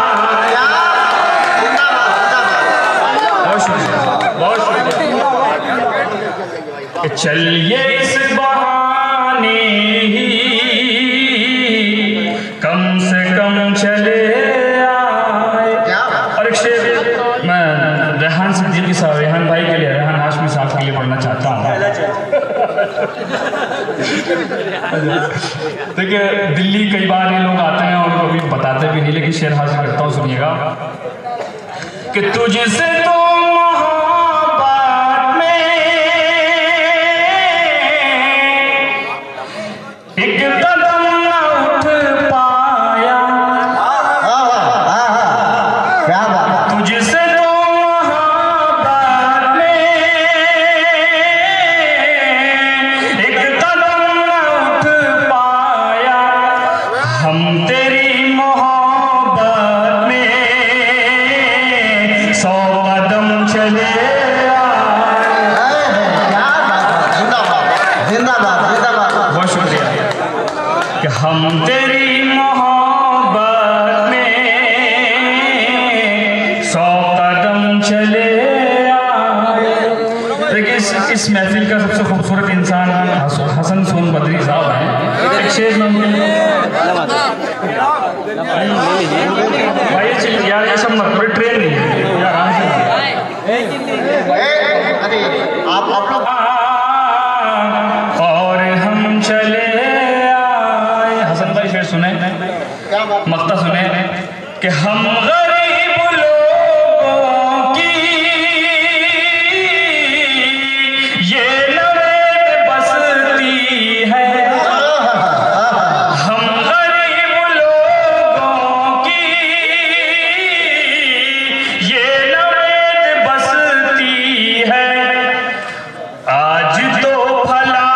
बहुत शुक्रिया, बहुत शुक्रिया। चलिए इस बहाने ही कम से कम चले आए। और एक शेर मैं रेहान सिद्दीकी साहब, रेहान भाई के लिए, रेहान हाशमी साहब के लिए पढ़ना चाहता हूँ। देखिए दिल्ली कई बार ये लोग आते हैं और कभी बताते भी नहीं, लेकिन शेर हाजिर करता हूँ, सुनिएगा। कि तुझसे तो मोहब्बत में एक कदम न उठ पाया, क्या बात। तुझसे तो मोहब्बत में एक कदम न उठ पाया, हम तेरी मोहब्बत में 100 कदम चले आए। क्या बात। जिंदाबाद जिंदाबाद जिंदाबाद। बहुत शुक्रिया। कि हम तेरी मोहब्बत में 100 कदम चले आए। देखिए इस महफिल का सबसे खूबसूरत इंसान हसन सोन बद्री साहब हैं। एक शेर में भाई चलिए यार, ये सब मत बड़ी ट्रेन नहीं है यार, अरे आप लोग और हम चले आए। हसन भाई शेर सुने, क्या बात। मक्ता सुने कि हम गरीब लोगों की ये नवेद बसती है, हम गरीब लोगों की ये नवेद बसती है, आज तो भला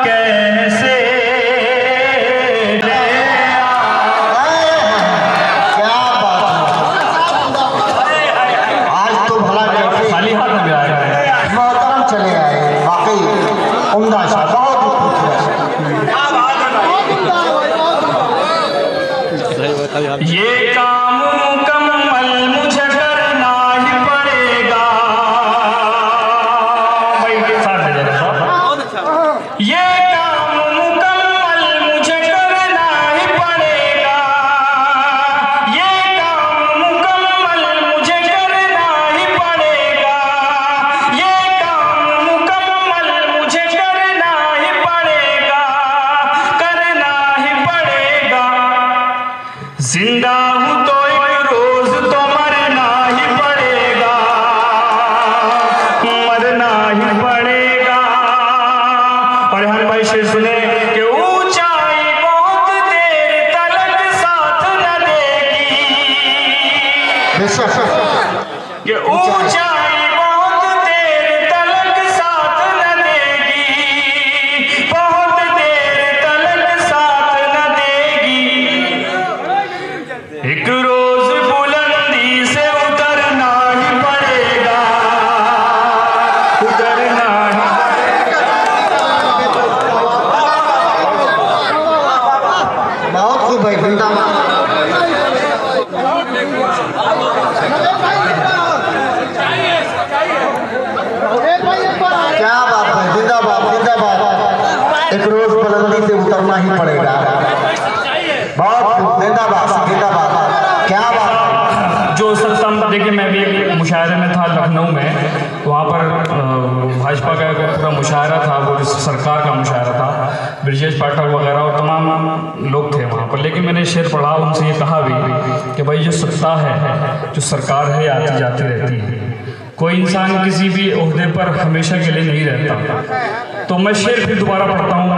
कैसे ले क्या बात है। आज तो भला कैसे खाली हाथ में आए हैं। मोहतरम चले आए। वाकई उम्दा शाह, बहुत ही खूबसूरत। ये काम मुकम्मल मुझे करना ही पड़ेगा। भाई के साथ दे जरा साहब। ये काम मुकम्मल मुझे करना ही पड़ेगा, ये काम मुकम्मल मुझे करना ही पड़ेगा, ये काम मुकम्मल मुझे करना ही पड़ेगा, करना ही पड़ेगा। जिंदा हूँ तो एक रोज तो मरना ही पड़ेगा, मरना ही पड़ेगा। और रेहान भाई शेर सुने कि ऊंचाई बहुत देर तलक साथ न देगी, बेशक कि ऊंचाई बहुत देर तलक साथ न देगी, बहुत देर तलक साथ न देगी। एक रोज बुलंदी से उतरना ही एक रोज बुलंदी से उतरना ही पड़ेगा। बहुत जिंदाबाद, क्या बात। जो सत्ता, देखिए मैं भी एक मुशायरे में था लखनऊ में, वहाँ पर भाजपा का एक पूरा मुशायरा था, वो सरकार का मुशायरा था, ब्रजेश पाठक वगैरह और तमाम लोग थे वहाँ पर। लेकिन मैंने शेर पढ़ा, उनसे ये कहा भी कि भाई जो सत्ता है, जो सरकार है, आती जाती रहती है, कोई इंसान किसी भी ओहदे पर हमेशा के लिए नहीं रहता। तो मैं शेर फिर दोबारा पढ़ता हूँ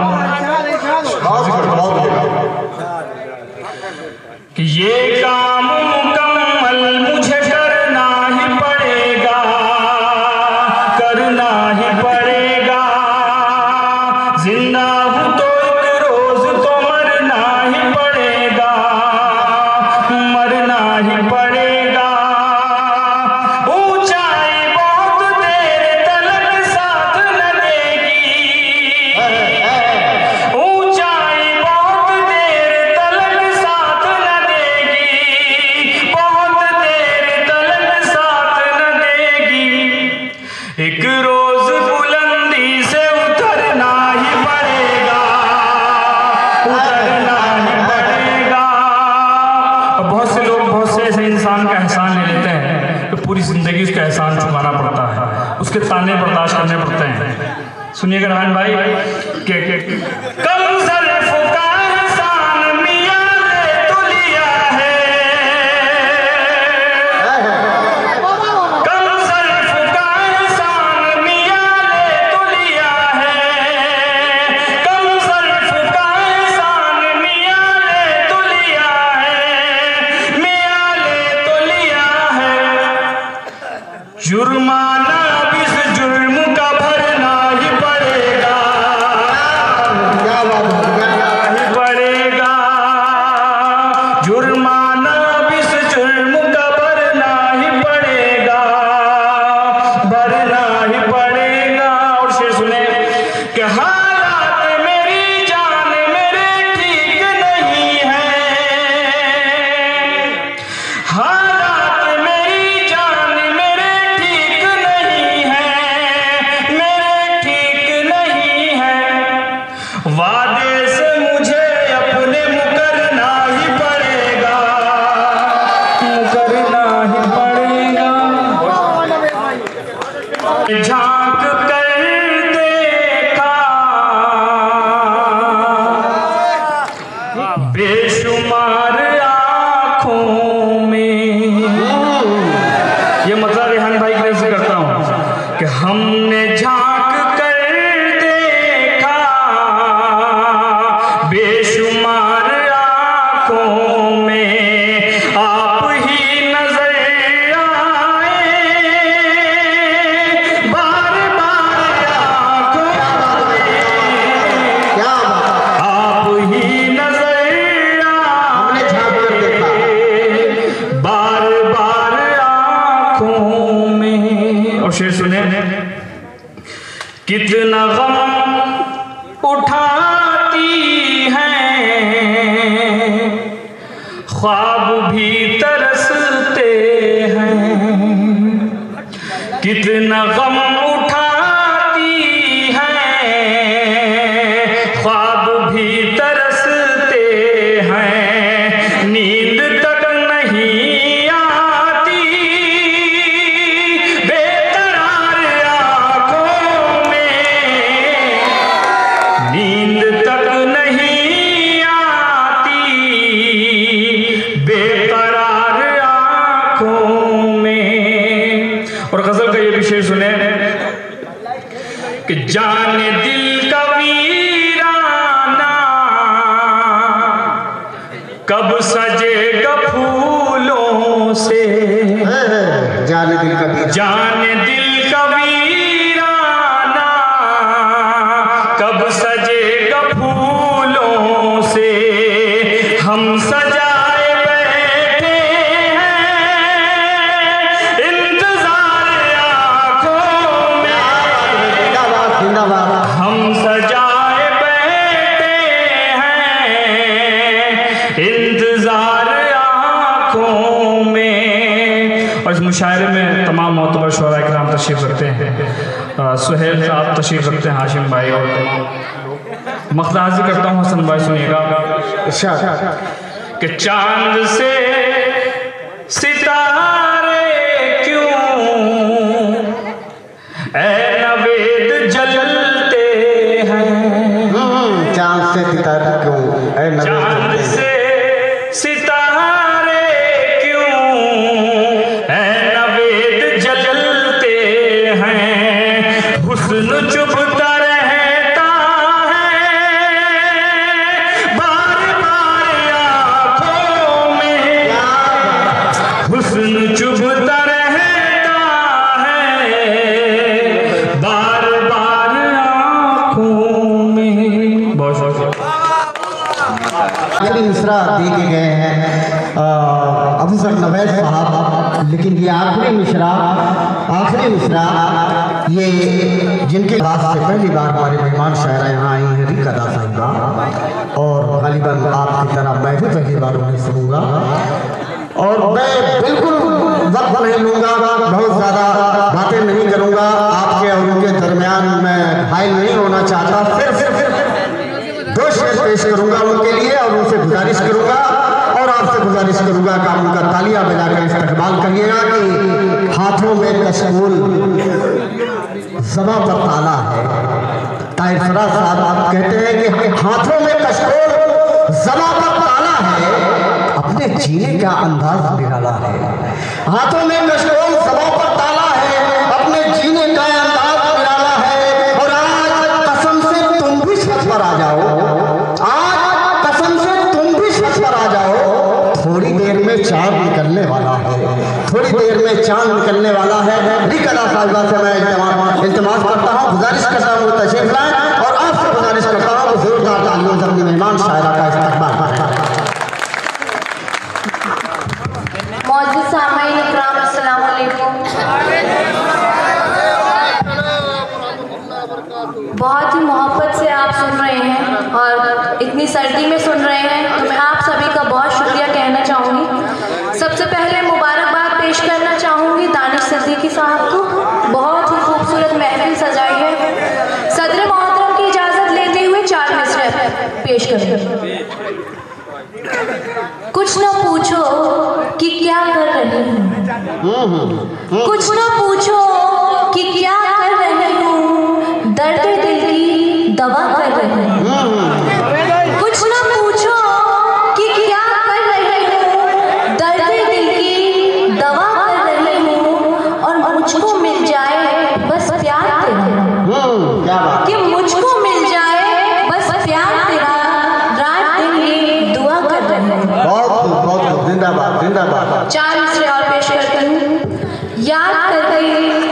कि ये काम मुकम्मल मुझे करना ही पड़ेगा, करना ही पड़ेगा। जिंदा हूँ तो एक रोज तो मरना ही पड़ेगा, मरना ही पड़ेगा। ऊंचाई बहुत देर तलक साथ न देगी, ऊंचाई बहुत देर तलक साथ न देगी, बहुत देर तलक साथ न देगी। एक रोज बुलंदी से उतरना ही पड़ेगा, उतरना ही पड़ेगा। और बहुत से लोग, बहुत से ऐसे इंसान का एहसान ले लेते हैं तो पूरी जिंदगी उसका एहसान चुकाना पड़ता है, उसके ताने बर्दाश्त करने पड़ते हैं। सुनिएगा रहमान भाई के कम ज़र्फ़ का एहसान मियां ने तो लिया है, कम ज़र्फ़ का एहसान मियां ने तो लिया है, कम ज़र्फ़ का एहसान मियां ने तो लिया है, मियां ने तो लिया है। जुर्माना अब इस जुर्म का भरना ही पड़ेगा, क्या बात है, ही पड़ेगा। जुर्माना अब इस जुर्म का भरना ही पड़ेगा, भरना ही पड़ेगा। और शेर सुने कि हालात मेरी जान मेरे ठीक नहीं है, हालात मेरी जान मेरे ठीक नहीं है, मेरे ठीक नहीं है। वादे से मुझे अपने मुकरना ही पड़ेगा, मुकरना ही पड़ेगा। झांक कर देखा बेशुमार आँखों में, ये मतलब रेहान भाई की से करता हूँ कि हमने झांक कर देखा बेशुमार आँखों में, आप ही नजर आए बार बार आँखों में, क्या बात। आप ही नजर हमने झांक कर देखा, आए बार बार आँखों में। और शेर सुने, कितना गम उठाती हैं, ख्वाब भी तरसते हैं, कितना गम उठाती हैं, ख्वाब भी तरसते हैं। नींद तक नहीं आती बेकरार आँखों में, नींद तक नहीं आती बेकरार आँखों में। और गजल का ये भी शेर सुने कि जाने दिल का वीराना कब सजेगा फूलों से, जाने दिल का बीच। जाने दिल का वीराना कब सजेगा फूलों से। हम सजाए बैठे हैं इंतजार आँखों में, जिंदाबाद, जिंदाबाद। हम सजाए बैठे हैं इंतजार आँखों में। और इस मुशायरे में तमाम मोतबर शुअरा किराम तशरीफ़ रखते हैं, सुहेल साहब तशरीफ़ रखते हैं, हाशिम भाई और तमाम लोग। मसला हाजिर करता हूँ हसन भाई, सुनिएगा। कि चांद से सितारे क्यों ऐ नवेद जलते हैं, चांद से सितारे क्यों ऐ नवेद चांद से सितारे क्यों ऐ नवेद जलते हैं, हुस्न चुभता रहता है बार बार आँखों में, हुस्न चुभता रहता है बार बार आँखों में। बहुत बहुत आखिरी मिसरा दे के गए हैं अबू सर नवैद साहब, लेकिन ये आखिरी मिसरा ये जिनके बात से पहली बार हमारे मेहमान शायरा यहाँ आई हैं रिक अदा साहिबा, और गालिबन आपकी तरह मैं भी पहली बार उन्हें सुनूंगा, और मैं बिल्कुल वक्त नहीं लूँगा, बहुत ज़्यादा बातें नहीं करूँगा, आपके और उनके दरमियान मैं घायल नहीं होना चाहता, सिर्फ 2 शेर पेश करूंगा उनके लिए, और उनसे गुजारिश करूंगा और आपसे गुजारिश करूंगा कि आप उनका तालियां बजाकर इस्तकबाल करिएगा कि हाथों में कशमूल ज़बां पर ताला है। ताहिर फराज साहब आप कहते हैं कि हाथों में कशमूल ज़बां पर ताला है, अपने जीने का अंदाज निराला है। हाथों में कशमूल ज़बां पर ताला है, अपने जीने का अंदाज निराला है, और आज कसम से तुम भी छत पर आ जाओ, थोड़ी देर में चांद निकलने वाला है, थोड़ी देर में चांद निकलने वाला है। रिक अदा साहिबा से मैं इल्तिमास करता हूँ, गुजारिश करता हूँ तशरीफ लाएं, और आपसे गुजारिश करता हूँ कि जोरदार तालियों से अपनी मेहमान शायरा का इस्तकबाल करें। मौजूद सामाईन इकराम, अस्सलाम वालेकुम। बहुत ही मोहब्बत से आप सुन रहे हैं और इतनी सर्दी में सुन रहे हैं, तो मैं आप सभी का बहुत शुक्रिया कहना चाहूँगी। सबसे पहले मुबारकबाद पेश करना चाहूँगी दानिश सिद्दीकी साहब को, बहुत ही खूबसूरत महफिल सजाई है। सदर मोहतरम की इजाज़त लेते हुए 4 मिसरे पेश करें। कुछ न पूछो कि क्या कर रही हूँ, कुछ न पूछो कि क्या कर रही हूँ, दर्द दिल की दवा कर रही हूँ। कुछ न पूछो कि क्या कर रही हूँ, दर्द दिल की दवा कर रही हूँ, और मुझको मिल जाए बस प्यार तेरा, कि मुझको मिल जाए बस प्यार तेरा, रात दिन ये दुआ कर रही हूँ। बहुत जिंदाबाद जिंदाबाद। 4 मिसरे और पेश करती हूँ। याद करके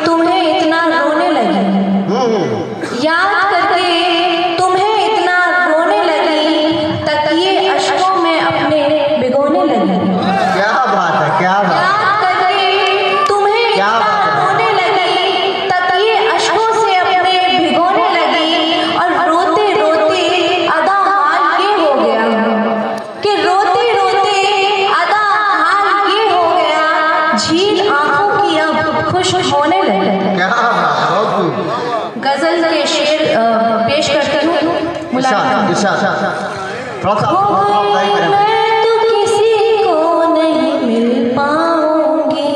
तुम्हें इतना रोने लगी, याद करके तुम्हें इतना रोने लगी, तकिए अश्कों में अपने भिगोने लगी। क्या बात है, क्या बात। याद करके तुम्हें इतना रोने लगी, तकिए अश्कों से अपने भिगोने लगी, और रोते रोते अदा हाल ये हो गया कि रोते रोते अदा हाल ये हो गया, झील आंखों की अब खुश होने लगी। क्या बात, बहुत खूब। गजल के शेर पेश करती हूँ। मुलाकात थोड़ा सा मैं तो किसी को नहीं मिल पाऊंगी,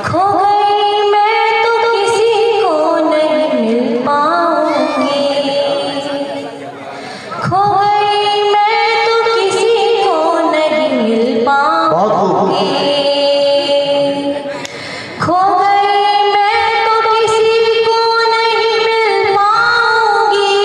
खो गई मैं तो किसी को नहीं मिल पाऊंगी, खो गई मैं तो किसी को नहीं मिल पाऊंगी, खो गई मैं तो किसी को नहीं मिल पाऊंगी।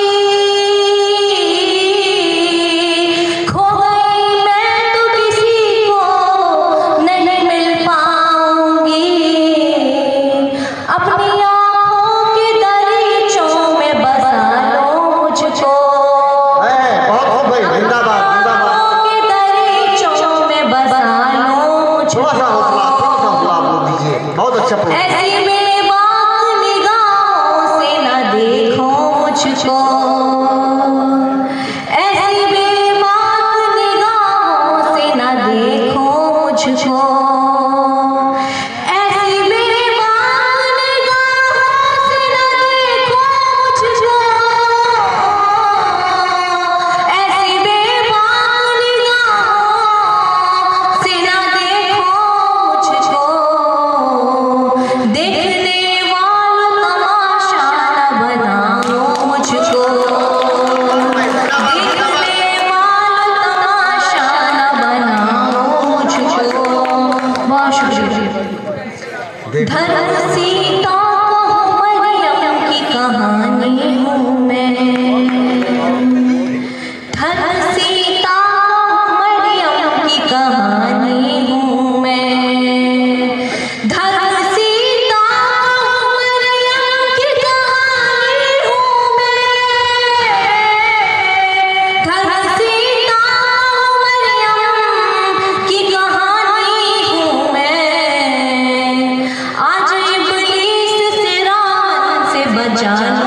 बचा लो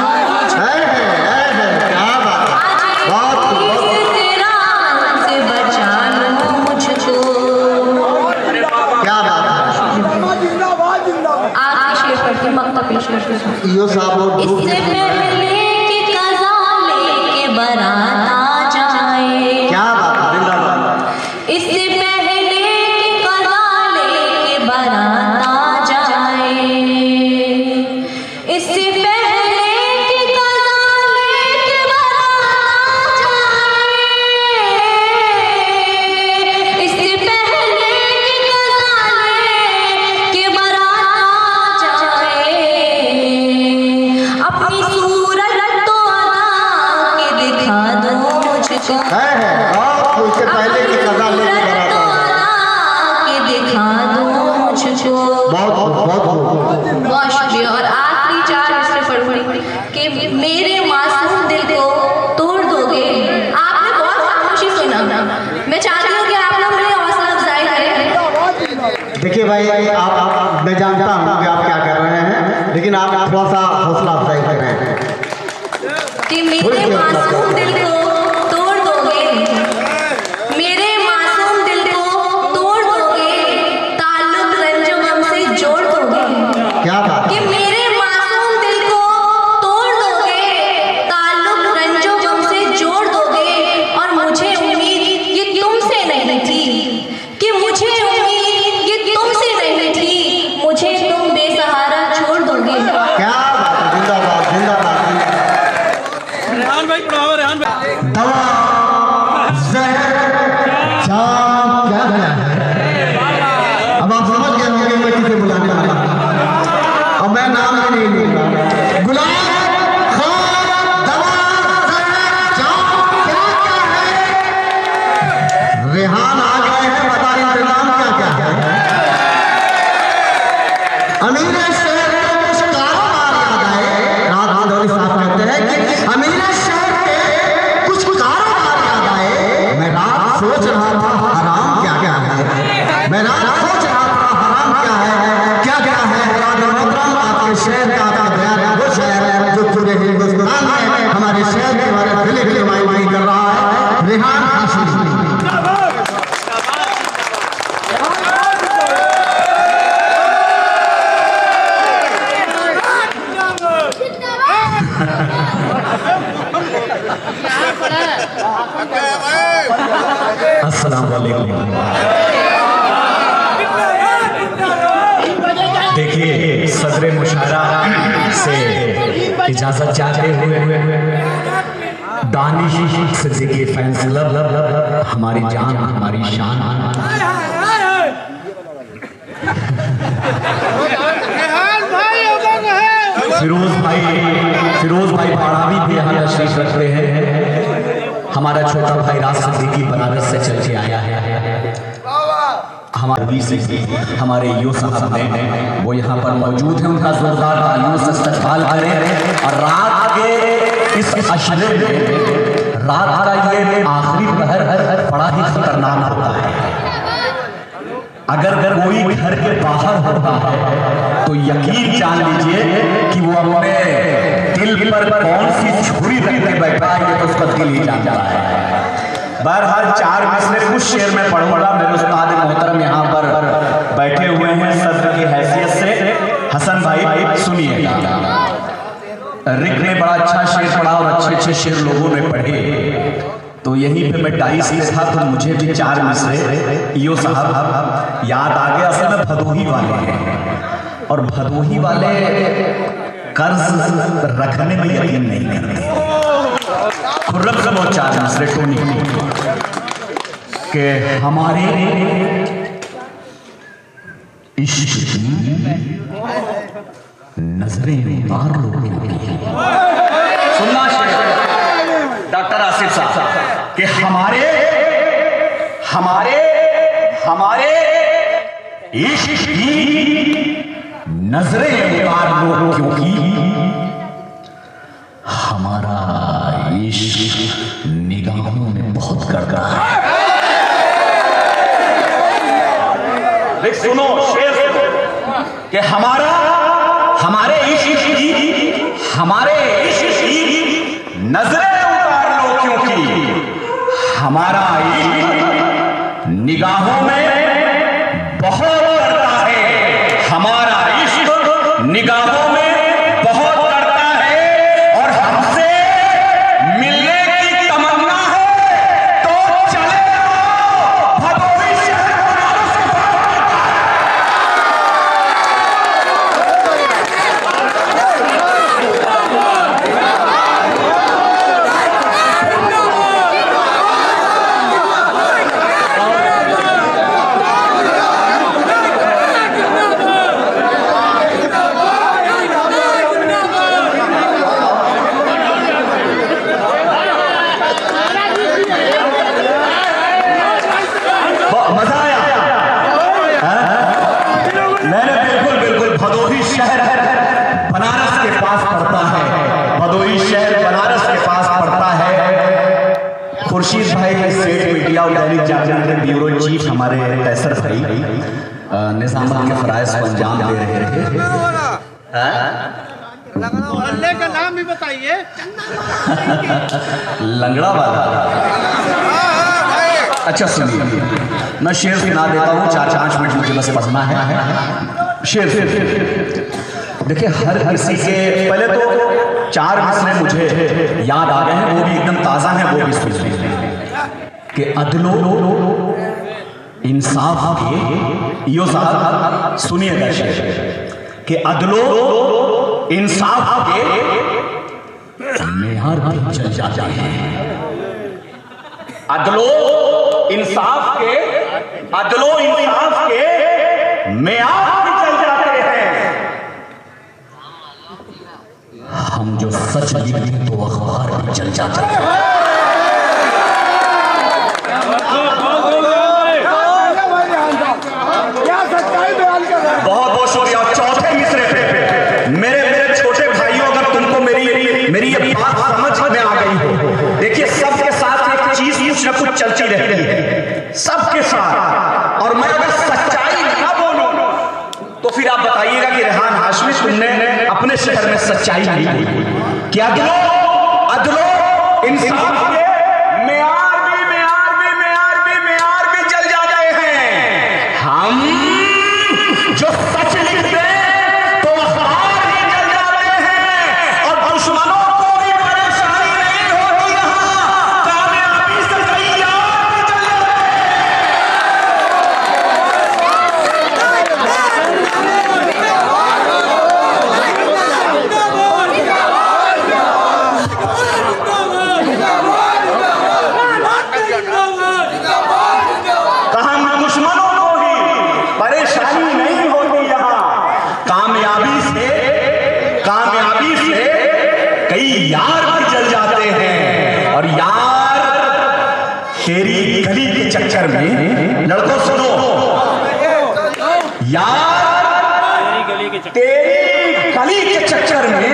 क्या बात है, बहुत खूब। तेरा से बचा लो मुझको। क्या बात है। आखिरी शेर पढ़ती मक्ता पेश करती हूँ। यो साहब और इससे पहले कि कज़ा लेके बारात आ जाए, क्या बात है, जिंदाबाद। इससे पहले कि कज़ा लेके बारात आ जाए, इससे पहले कि कज़ा लेके बारात आ जाए, इससे पहले कि कज़ा लेके बारात आ जाए, अपनी सूरत तो अदा के दिखा दो मुझको। है उससे पहले की कज़ा लेके बारात आ के दिखा दो मुझको। बहुत खूब, बहुत खूब। बहुत शुक्रिया। और आखिरी चार इससे पढ़ूंगी कि मेरे मासूम दिल को तोड़ दोगे। आपने बहुत खामोशी सुना, मैं चाहती हूँ कि आप लोग मेरी हौसला अफजाई करें। देखिए भाई, आप मैं जानता हूँ कि आप क्या कर रहे हैं, लेकिन आप थोड़ा सा हौसला अफजाई करें कि मेरे मासूम दिल को तोड़ दोगे, मेरे मासूम दिल को तोड़ दोगे, ताल्लुक रंजो गम से जोड़ दोगे। क्या बात कि है। मेरे मासूम दिल को तोड़ दोगे, ताल्लुक रंजो गम से जोड़ दोगे। और मुझे उम्मीद ये तुमसे नहीं थी, कि मुझे उम्मीद ये तुमसे नहीं थी, मुझे तुम बेसहारा छोड़ दोगे। क्या बात है, जिंदाबाद, जिंदाबाद। रेहान भाई पढ़ाओ, रेहान भाई। दवा, जहर, जाम, क्या गया है? अब आप समझ गए होंगे मैं किसे बुलाने वाला हूं। अब मैं नाम भी नहीं लूंगा। गुलाब, खार, दवा, जहर, जाम, क्या क्या है? रेहान आ गए हैं, बता इंतजाम क्या क्या है? अमीर शहर के कुछ कारोबार याद आए। रात भदौरी साहब कहते हैं कि अमीर शहर के कुछ कारोबार याद आए। मैं रात सोच रहा था हराम क्या क्या है, मैं रात सोच रहा था हराम क्या है, क्या क्या है। मुराद मोहतरम, आपके शहर का आपका बयान वो शहर है जो पूरे हिंदुस्तान में हमारे शहर के बारे में दिली नुमाइंदगी कर रहा है। रेहान हाशिमी। अस्सलाम वालेकुम। देखिए, सदर मुशायरा से इजाजत चाहते हुए दानिश सिद्दीकी फैंस क्लब, हमारी जान हमारी शान, फिरोज भाई पाड़ावी भी यहाँ तशरीफ रखते हैं। हमारा छोटा भाई राज सिद्दीकी बनारस से चल के आया है। हमारे यो साहब ने वो यहाँ पर मौजूद है, उनका जोरदार तालियों से इस्तकबाल करें। और रात के इस अशरे में रात का ये आखिरी पहर बड़ा ही खतरनाक होता है। अगर कोई घर के बाहर होता है तो यकीन जान लीजिए कि वो अपने दिल पर कौन सी छुरी रख के बैठा है, ये तो उसका दिल ही जानता है। बहरहाल चार मिसरे कुछ शेर में पढ़ूंगा। मेरे उस्ताद मोहतरम यहाँ पर बैठे हुए हैं सदर की हैसियत से। हसन भाई सुनिएगा। रिक ने बड़ा अच्छा शेर पढ़ा और अच्छे अच्छे शेर लोगों ने पढ़े, तो यहीं पे मैं डाइस में था तो मुझे भी चार मिसरे यो साहब याद आ गया। असल में भदोही वाले हैं और भदोही वाले कर्ज रखने में यकीन नहीं करते। खुर्रम से बहुत चार मिसरे टोनी के हमारे इश्क की नजरें मार लोगों की। सुनना डॉक्टर आसिफ साहब कि हमारे हमारे हमारे इश्क की नजरें मार लो, क्योंकि हमारा इश्क निगाहों में बहुत करता है। सुनो शेर कि हमारे इश्क की हमारे इश्क की नजरें उतार लो, क्योंकि हमारा इश्क निगाहों में बहुत करता है, हमारा इश्क निगाहों में बहुत करता है, और हमसे मिलने की तमन्ना है तो चले आओ भदोही शहर बनारस के मजा आया। मैंने बिल्कुल भदोही शहर बनारस के पास पड़ता है, भदोही शहर बनारस के पास पड़ता है। खुर्शीद भाई स्टेट मीडिया और दैनिक जागरण के ब्यूरो चीफ हमारे कैसर भाई निजामत के फराइज को अंजाम दे रहे थे। मोहल्ले का नाम भी बताइए। लंगड़ा वाला। अच्छा सुनिए, मैं शेर सुना देता हूँ, 4-5 मिनट मुझे बस पढ़ना है। शेर देखिए, हर किसी के पहले तो 4 मिसरे मुझे याद आ गए हैं, वो भी एकदम ताज़ा हैं, वो भी सुनिए कि अदलो इंसाफ के, यो साहब सुनिएगा शेर, कि अदलो इंसाफ के मेहर भी चल जाते हैं। अदलो इंसाफ के मेयार भी चल जाते हैं। हम जो सच लिखते तो अखबार भी चल जाते हैं। बहुत बहुत शुक्रिया। चौथे मिसरे पे मेरे छोटे भाइयों, अगर तुमको मेरी ये बात समझ में आ गई हो, देखिए सबके साथ एक चीज कुछ न कुछ चलती रहती है, सबके साथ। और मैं अगर सच्चाई ना बोलूं तो फिर आप बताइएगा कि रेहान हाशमी तुमने अपने शहर में सच्चाई नहीं बोली। क्या अदलो इंसाफ के मेयार भी चल जाते हैं। हम जो सच लिखते हैं तो अखबार ही चल जाते हैं, और दुश्मनों को भी परेशानी नहीं होती। यहाँ कामयाबी से कई यार भी चल जाते दुश्मनों को ही परेशानी नहीं होती। यहाँ कामयाबी से कई यार भी जल जाते हैं। और यार तेरी गली के चक्कर में, लड़कों सुनो, यार तेरी गली के चक्कर में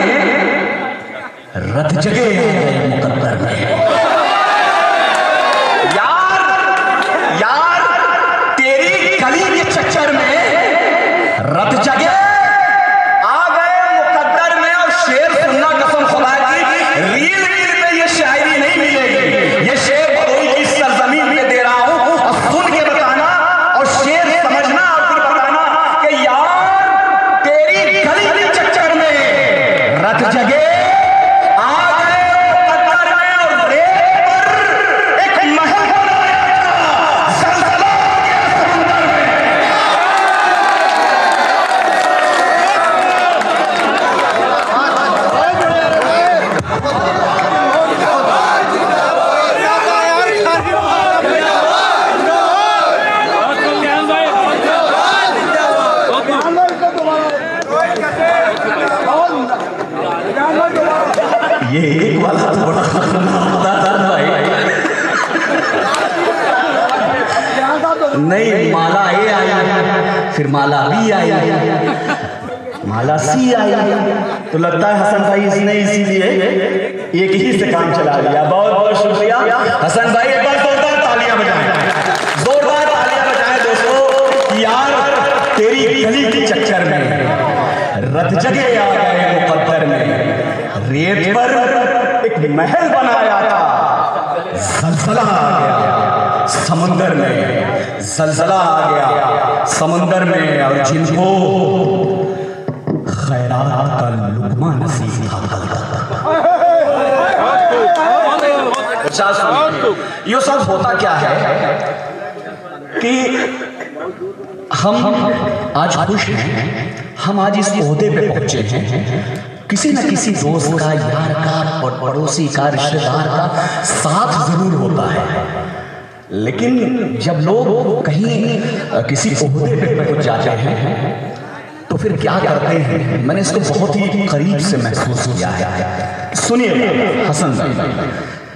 रत जगे मुकद्दर में। गली के चक्कर में रत जगे आ गए मुकद्दर में। और शेर सुनना कसम खुदा की, रील पे ये शायरी नहीं मिलेगी। ये शेर भदोही की सरजमीन पे दे रहा हूं, और सुन के बताना और शेर समझना और फिर बताना कि यार तेरी गली के चक्कर में रत जगे आ गए मुकद्दर में। और रेत पर एक महल ये एक वाला थोड़ा भाई नहीं, माला ए आई, फिर माला बी आई, माला सी आई, तो लगता है हसन भाई इसने इसीलिए एक ही से काम चला लिया। बहुत बहुत शुक्रिया हसन भाई, एक बार जोरदार तालियां बजाएं, जोरदार तालियां बजाएं दोस्तों। यार तेरी गली के चक्कर में रत जगे आ गए मुकद्दर में, रेत पर एक महल बनाया था, जलजला आ गया समंदर में, जलजला आ गया समंदर में, और जिनको खैरात का लुक़मा नसीब था कल तक। ये सब होता क्या है कि हम आज खुश हैं, हम आज इस ओहदे पे पहुंचे हैं, किसी न किसी दोस्त का, यार का, और पड़ोसी का, रिश्तेदार का साथ जरूर होता है। लेकिन जब लोग कहीं किसी ओहदे पे पहुंच जाते हैं तो फिर क्या करते हैं, मैंने इसको बहुत ही करीब से महसूस किया है। सुनिए हसन भाई,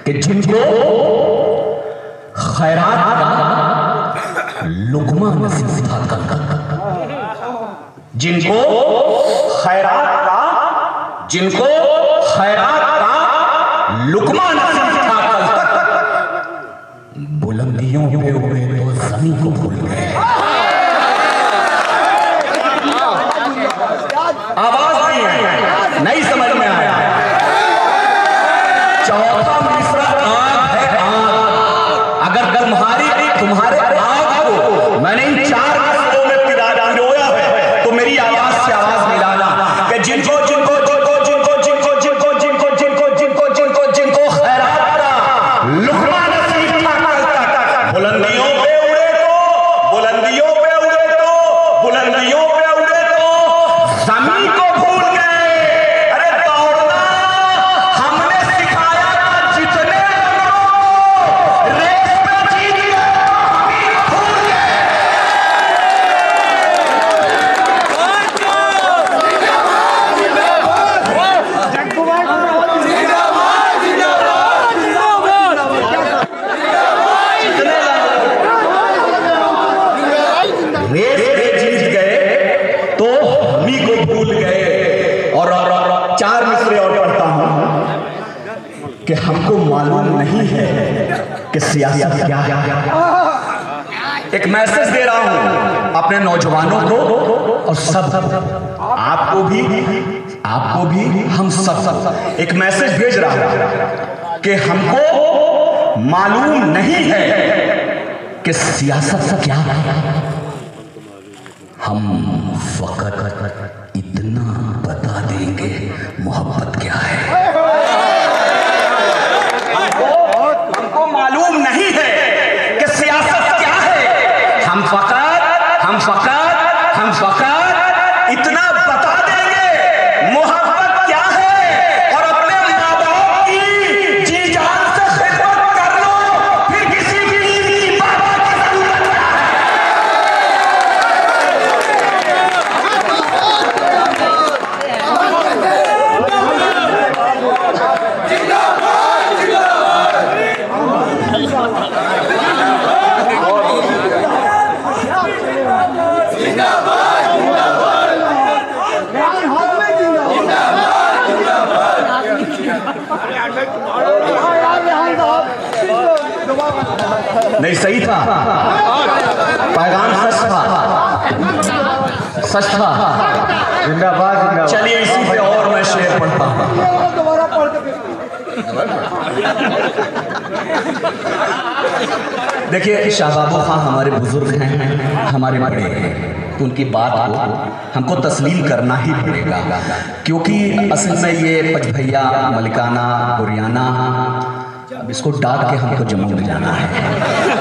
कि जिनको खैरात का लुक़मा नसीब था कल तक, जिनको खैरात का लुक़मा नसीब था कल तक, बुलंदियों पे उड़े तो ज़मीन को भूल गए। आवाज नहीं है, नहीं समझ में आया। चौथा मिसरा आग है, आग। अगर तुम्हारे आग को मैंने इन 4 मिसरों में पिरोया है तो मेरी आवाज से आवाज मिलाना कि जिनको खैरात का लुक़मा नसीब था कल तक, बुलंदियों पे उड़े तो ज़मीन को भूल गए। अरे दौड़ना हमने सिखाया था, जितने रेस में जीत गए, ज़मीन को भूल गए। रेस में जीत गए तो हमी को भूल गए। और 4 मिसरे और पढ़ता हूं कि हमको मालूम नहीं है कि सियासत क्या है। एक मैसेज दे रहा हूं अपने नौजवानों को और सब आपको भी हम सब एक मैसेज भेज रहा हूं कि हमको मालूम नहीं है कि सियासत क्या है, हम फकत इतना बता देंगे मोहब्बत क्या है। हमको मालूम नहीं है कि सियासत क्या है, हम फकत इतना बता देंगे मोहब्बत क्या है। और अपने माँ बाप की जी जान से खिदमत कर लो, फिर किसी की बाबा की जरूरत क्या है। नहीं सही था, पैगाम सच था। जिंदाबाद। चलिए इसी पे और मैं शेर पढ़ता हूं। देखिए शाह बाबू खां हमारे बुजुर्ग हैं, हमारे बड़े हैं, तो उनकी बात को हमको तस्लीम करना ही पड़ेगा, क्योंकि असल में ये पचभैया, मलिकाना, गुरियाना, अब इसको डाक के हमको जम्मू में जाना है,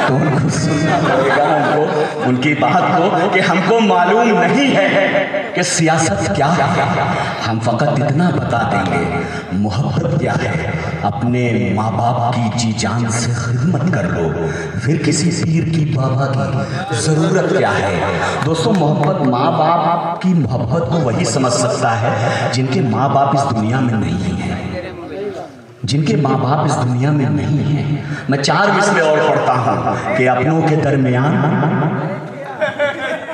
तो उनको सुनना पड़ेगा, हमको उनकी बात को कि हमको मालूम नहीं है कि सियासत क्या है, हम फकत इतना बता देंगे मोहब्बत क्या है। अपने माँ बाप की जी जान से खिदमत कर लो, फिर किसी पीर की बाबा की ज़रूरत क्या है। दोस्तों, मोहब्बत, माँ बाप की मोहब्बत को वही समझ सकता है जिनके माँ बाप इस दुनिया में नहीं है, जिनके माँ बाप इस दुनिया में नहीं है। मैं 4 मिसरे और पढ़ता हूँ कि अपनों के दरमियान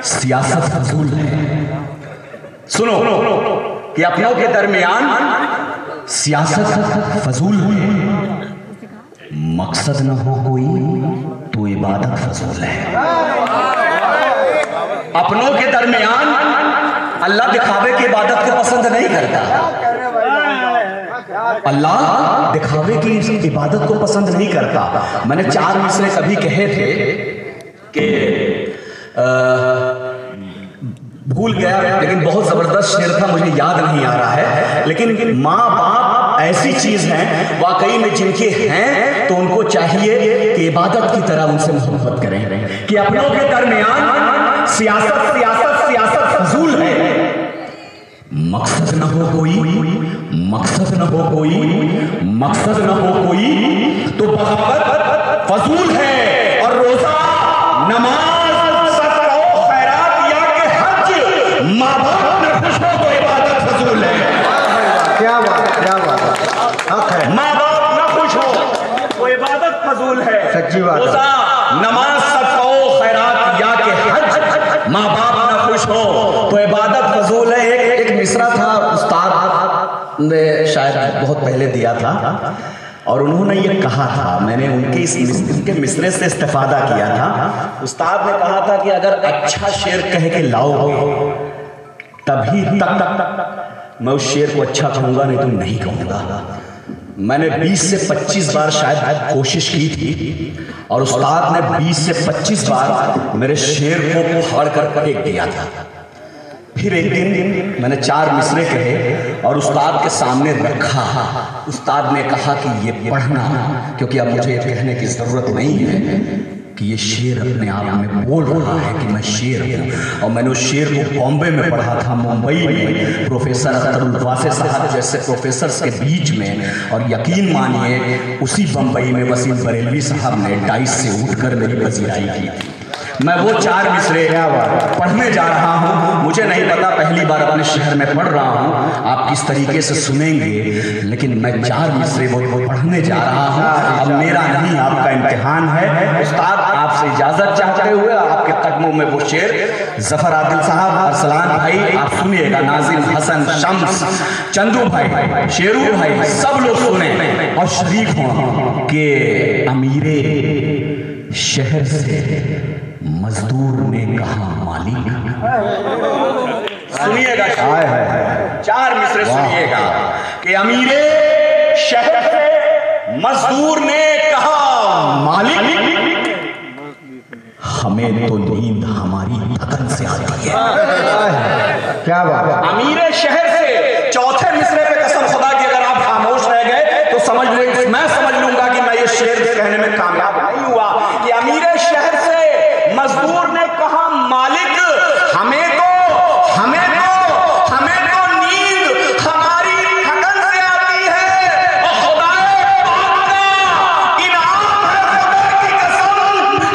सियासत फजूल है। सुनो कि अपनों के दरमियान सियासत फजूल है, मकसद न हो कोई तो इबादत फजूल है। अपनों के दरमियान अल्लाह दिखावे की इबादत को पसंद नहीं करता। अल्लाह दिखावे की इबादत को पसंद नहीं करता। मैंने 4 मिसरे कभी कहे थे कि भूल गया, लेकिन बहुत जबरदस्त शेर था, मुझे याद नहीं आ रहा है। लेकिन माँ बाप ऐसी चीज है वाकई में जिनके हैं तो उनको चाहिए कि इबादत की तरह उनसे मोहब्बत करें, कि अपनों के दरमियान सियासत सियासत सियासत फजूल है। मकसद न हो कोई, मकसद न हो कोई, मकसद न हो कोई तो बगावत फजूल है। और रोजा, नमाज, सदका और खैरात या के हज माँ बाप में खुश हो तो इबादत फजूल है। क्या बात, क्या बात है। माँ बाप न खुश हो तो इबादत फजूल है। सच्ची बात है। रोजा, नमाज, सदका और खैरात या के हज माँ बाप न खुश हो तो इबादत फजूल है। एक मिसरा था, उस्ताद ने शायद बहुत पहले दिया था और उन्होंने ये कहा था, मैंने उनके मिसरे से इस्तेफादा किया था। उस्ताद ने कहा था कि अगर अच्छा शेर कह के लाओगे तभी तक मैं उस शेर को अच्छा कहूंगा, नहीं तो नहीं कहूंगा। मैंने 20 से 25 बार शायद कोशिश की थी और उस्ताद ने 20 से 25 बार मेरे शेर को फाड़ कर फेंक दिया था। फिर एक दिन मैंने 4 मिसरे कहे और उस्ताद के सामने रखा। उस्ताद ने कहा कि ये पढ़ना, क्योंकि अब मुझे कहने की जरूरत नहीं है कि ये शेर अपने आप में बोल रहा है कि मैं शेर हूँ। और मैंने उस शेर को बॉम्बे में पढ़ा था, मुंबई में प्रोफेसर अख्तरुल वासे साहब जैसे प्रोफेसर्स के बीच में, और यकीन मानिए उसी बम्बई में वसीम बरेलवी साहब ने डाइस से उठकर मेरी पजीराई की थी। मैं वो 4 मिसरे पढ़ने जा रहा हूँ। मुझे नहीं पता, पहली बार अपने शहर में पढ़ रहा हूँ, आप किस तरीके से सुनेंगे, लेकिन मैं 4 मिसरे वो पढ़ने जा रहा हूँ। अब मेरा नहीं, आपका इम्तिहान है। उस्ताद आपसे इजाजत चाहते हुए आपके कदमों में वो शेर जफर आदिल साहब, अरसलान भाई आप सुनिएगा, नाजिम हसन, शम्स, चंदू भाई, शेरू भाई, सब लोग सुने और शरीक हों कि अमीरे शहर से मजदूर ने कहा मालिक। सुनिएगा, 4 मिसरे सुनिएगा कि अमीरे शहर से मजदूर ने कहा मालिक, हमें तो नींद हमारी थकन से आती है। क्या बात है। अमीरे शहर से, चौथे मिसरे पे कसम खुदा की अगर आप खामोश रह गए तो समझ लेंगे, मैं समझ लूंगा कि मैं ये शेर कहने में कामयाब नहीं हुआ। कि अमीरे शहर से मजदूर ने कहा मालिक, हमें तो नींद हमारी थकन से आती है। और खुदाए पाक का इनाम है, खुदा की कसम,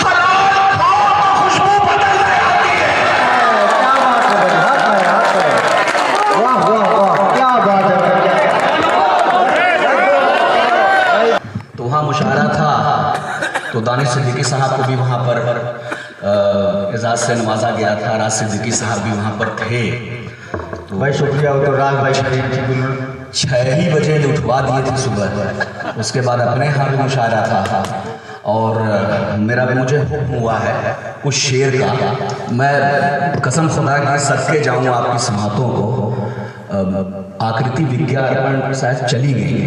हलाल खाओ तो खुशबू बदलने आती है। क्या बात है। वाह वाह वाह, क्या बात है। तो वहाँ मुशायरा था तो दानिश सिद्दीकी साहब को भी वहाँ पर एजाज से नवाजा गया था। राज सिद्दीकी साहब भी वहाँ पर थे। तो भाई शुक्रिया, तो राज भाई 6 ही बजे उठवा दिए थे सुबह। उसके बाद अपने यहाँ भी मुशायरा था और मुझे हुक्म हुआ है कुछ शेर का। मैं कसम खुदा के सदके जाऊँ आपकी समातों को। आकृति विज्ञा अर्पण शायद चली गई,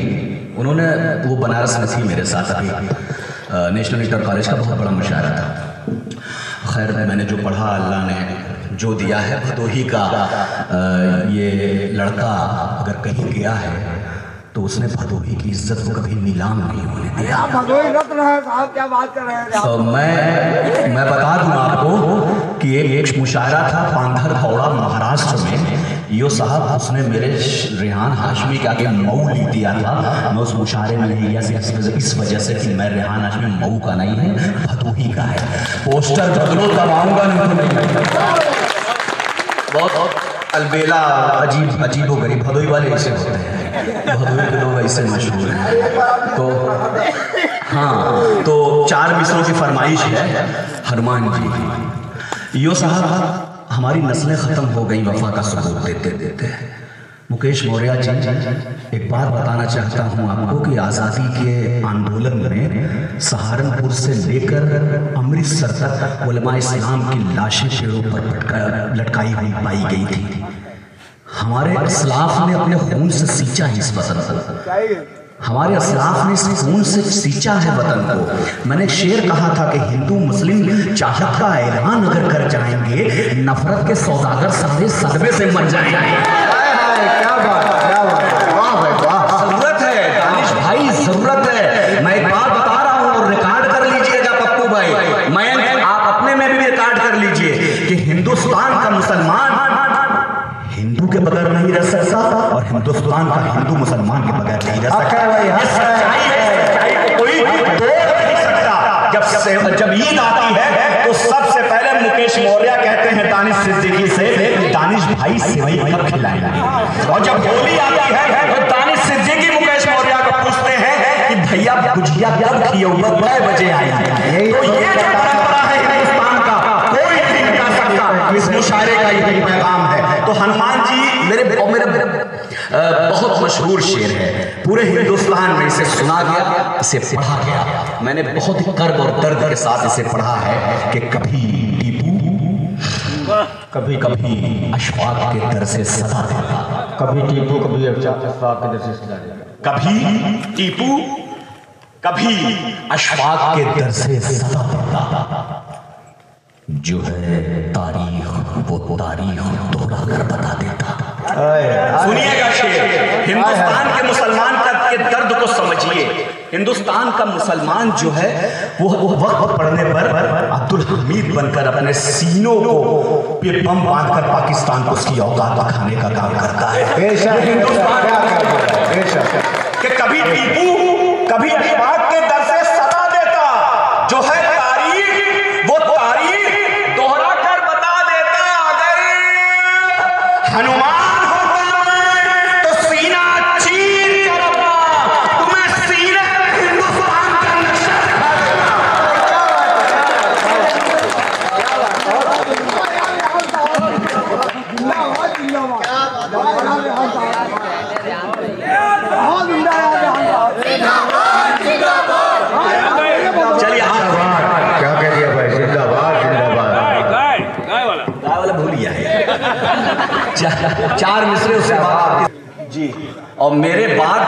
उन्होंने वो बनारस में थी मेरे साथ अभी, नेशनल इंटर कॉलेज का बहुत बड़ा मुशायरा था। खैर मैंने जो पढ़ा, अल्लाह ने जो दिया है, भदोही का ये लड़का अगर कहीं गया है तो उसने भदोही की इज्जत को कभी नीलाम नहीं होने दिया। भदोही रत्न है साहब, क्या बात कर रहे हैं। तो मैं बता दूं आपको कि एक मुशायरा था पांधर भौड़ा महाराष्ट्र में। यो साहब उसने मेरे रेहान हाशमी का के मऊ लिख दिया था। मैं उस मुशायरे में नहीं गया इस वजह से कि मैं रेहान हाशमी मऊ का नहीं है, भदोही का है। पोस्टर बदलो तब आऊंगा, नहीं तो नहीं। बहुत अलबेला, अजीब व गरीब भदोही वाले ऐसे होते हैं, भदोही के लोग ऐसे मशहूर हैं। तो हाँ, तो 4 मिसरों की फरमाइश है हनुमान जी। यो साहब हमारी नस्लें ख़त्म हो गई वफा का सबूत देते देते। मुकेश मौर्य जी, एक बात बताना चाहता हूँ आपको कि आज़ादी के आंदोलन में सहारनपुर से लेकर अमृतसर तक उलमा इस्लाम की लाशें पेड़ों पर लटकाई हुई पाई गई थी। हमारे असलाफ ने अपने खून से सींचा है इस वतन को, हमारे असलाफ ने इस खून से सींचा है वतन को। मैंने एक शेर कहा था कि हिंदू मुस्लिम चाहत का ऐलान अगर कर जाएंगे, नफरत के सौदागर सारे सदमे से मर जाएंगे। क्या बात, क्या बात, वाह भाई वाह। जरूरत है दानिश भाई, जरूरत है। मैं एक बात बता रहा हूँ और रिकॉर्ड कर लीजिएगा पप्पू भाई, मैं आप अपने में भी रिकॉर्ड कर लीजिए कि हिंदुस्तान का मुसलमान हिंदू के बगैर नहीं रह सकता और हिंदुस्तान का हिंदू मुसलमान के बगैर नहीं रह सकता। ये सच्चाई है, कोई तोड़ नहीं सकता। जब ईद आती है तो सबसे पहले मुकेश मौर्य कहते हैं दानिश सिद्दीकी से, दानिश भाई सेवई कब खिलाएंगे। और जब होली आती है तो दानिश सिद्दीकी मुकेश मौर्य को पूछते हैं कि भैया गुजिया कब खिलाओगे, कै बजे आएंगे। तो ये जो परंपरा है हिंदुस्तान का, कोई नहीं मिटा सकता। इस मुशायरे का यही पैगाम है। तो हनुमान जी मेरे बहुत मशहूर शेर है, पूरे हिंदुस्तान में इसे सुना गया, इसे पढ़ा गया। मैंने बहुत ही कर्ब और दर्द के साथ इसे पढ़ा है कि कभी टीपू कभी कभी अशफाक के दर से सदा देता, कभी टीपू कभी अशफाक के दर से सदा देता, कभी टीपू कभी अशफाक के दर से सदा देता। जो है तारीख वो तारीख दोहरा कर बता देता। सुनिएगा शेर, हिंदुस्तान के मुसलमान के दर्द को समझिए। हिंदुस्तान का मुसलमान जो है वो वक्त पड़ने पर अब्दुल हमीद बनकर अपने सीनों को पे बम बांधकर पाकिस्तान को उसकी औकात दिखाने का काम करता है। हिंदुस्तान कि कभी टीपू कभी अशफाक के दर से सदा देता, जो है तारीख वो तारीख दोहरा कर बता देता। अगर हनुमान चार मिसरे उसके बाद जी, और मेरे बाद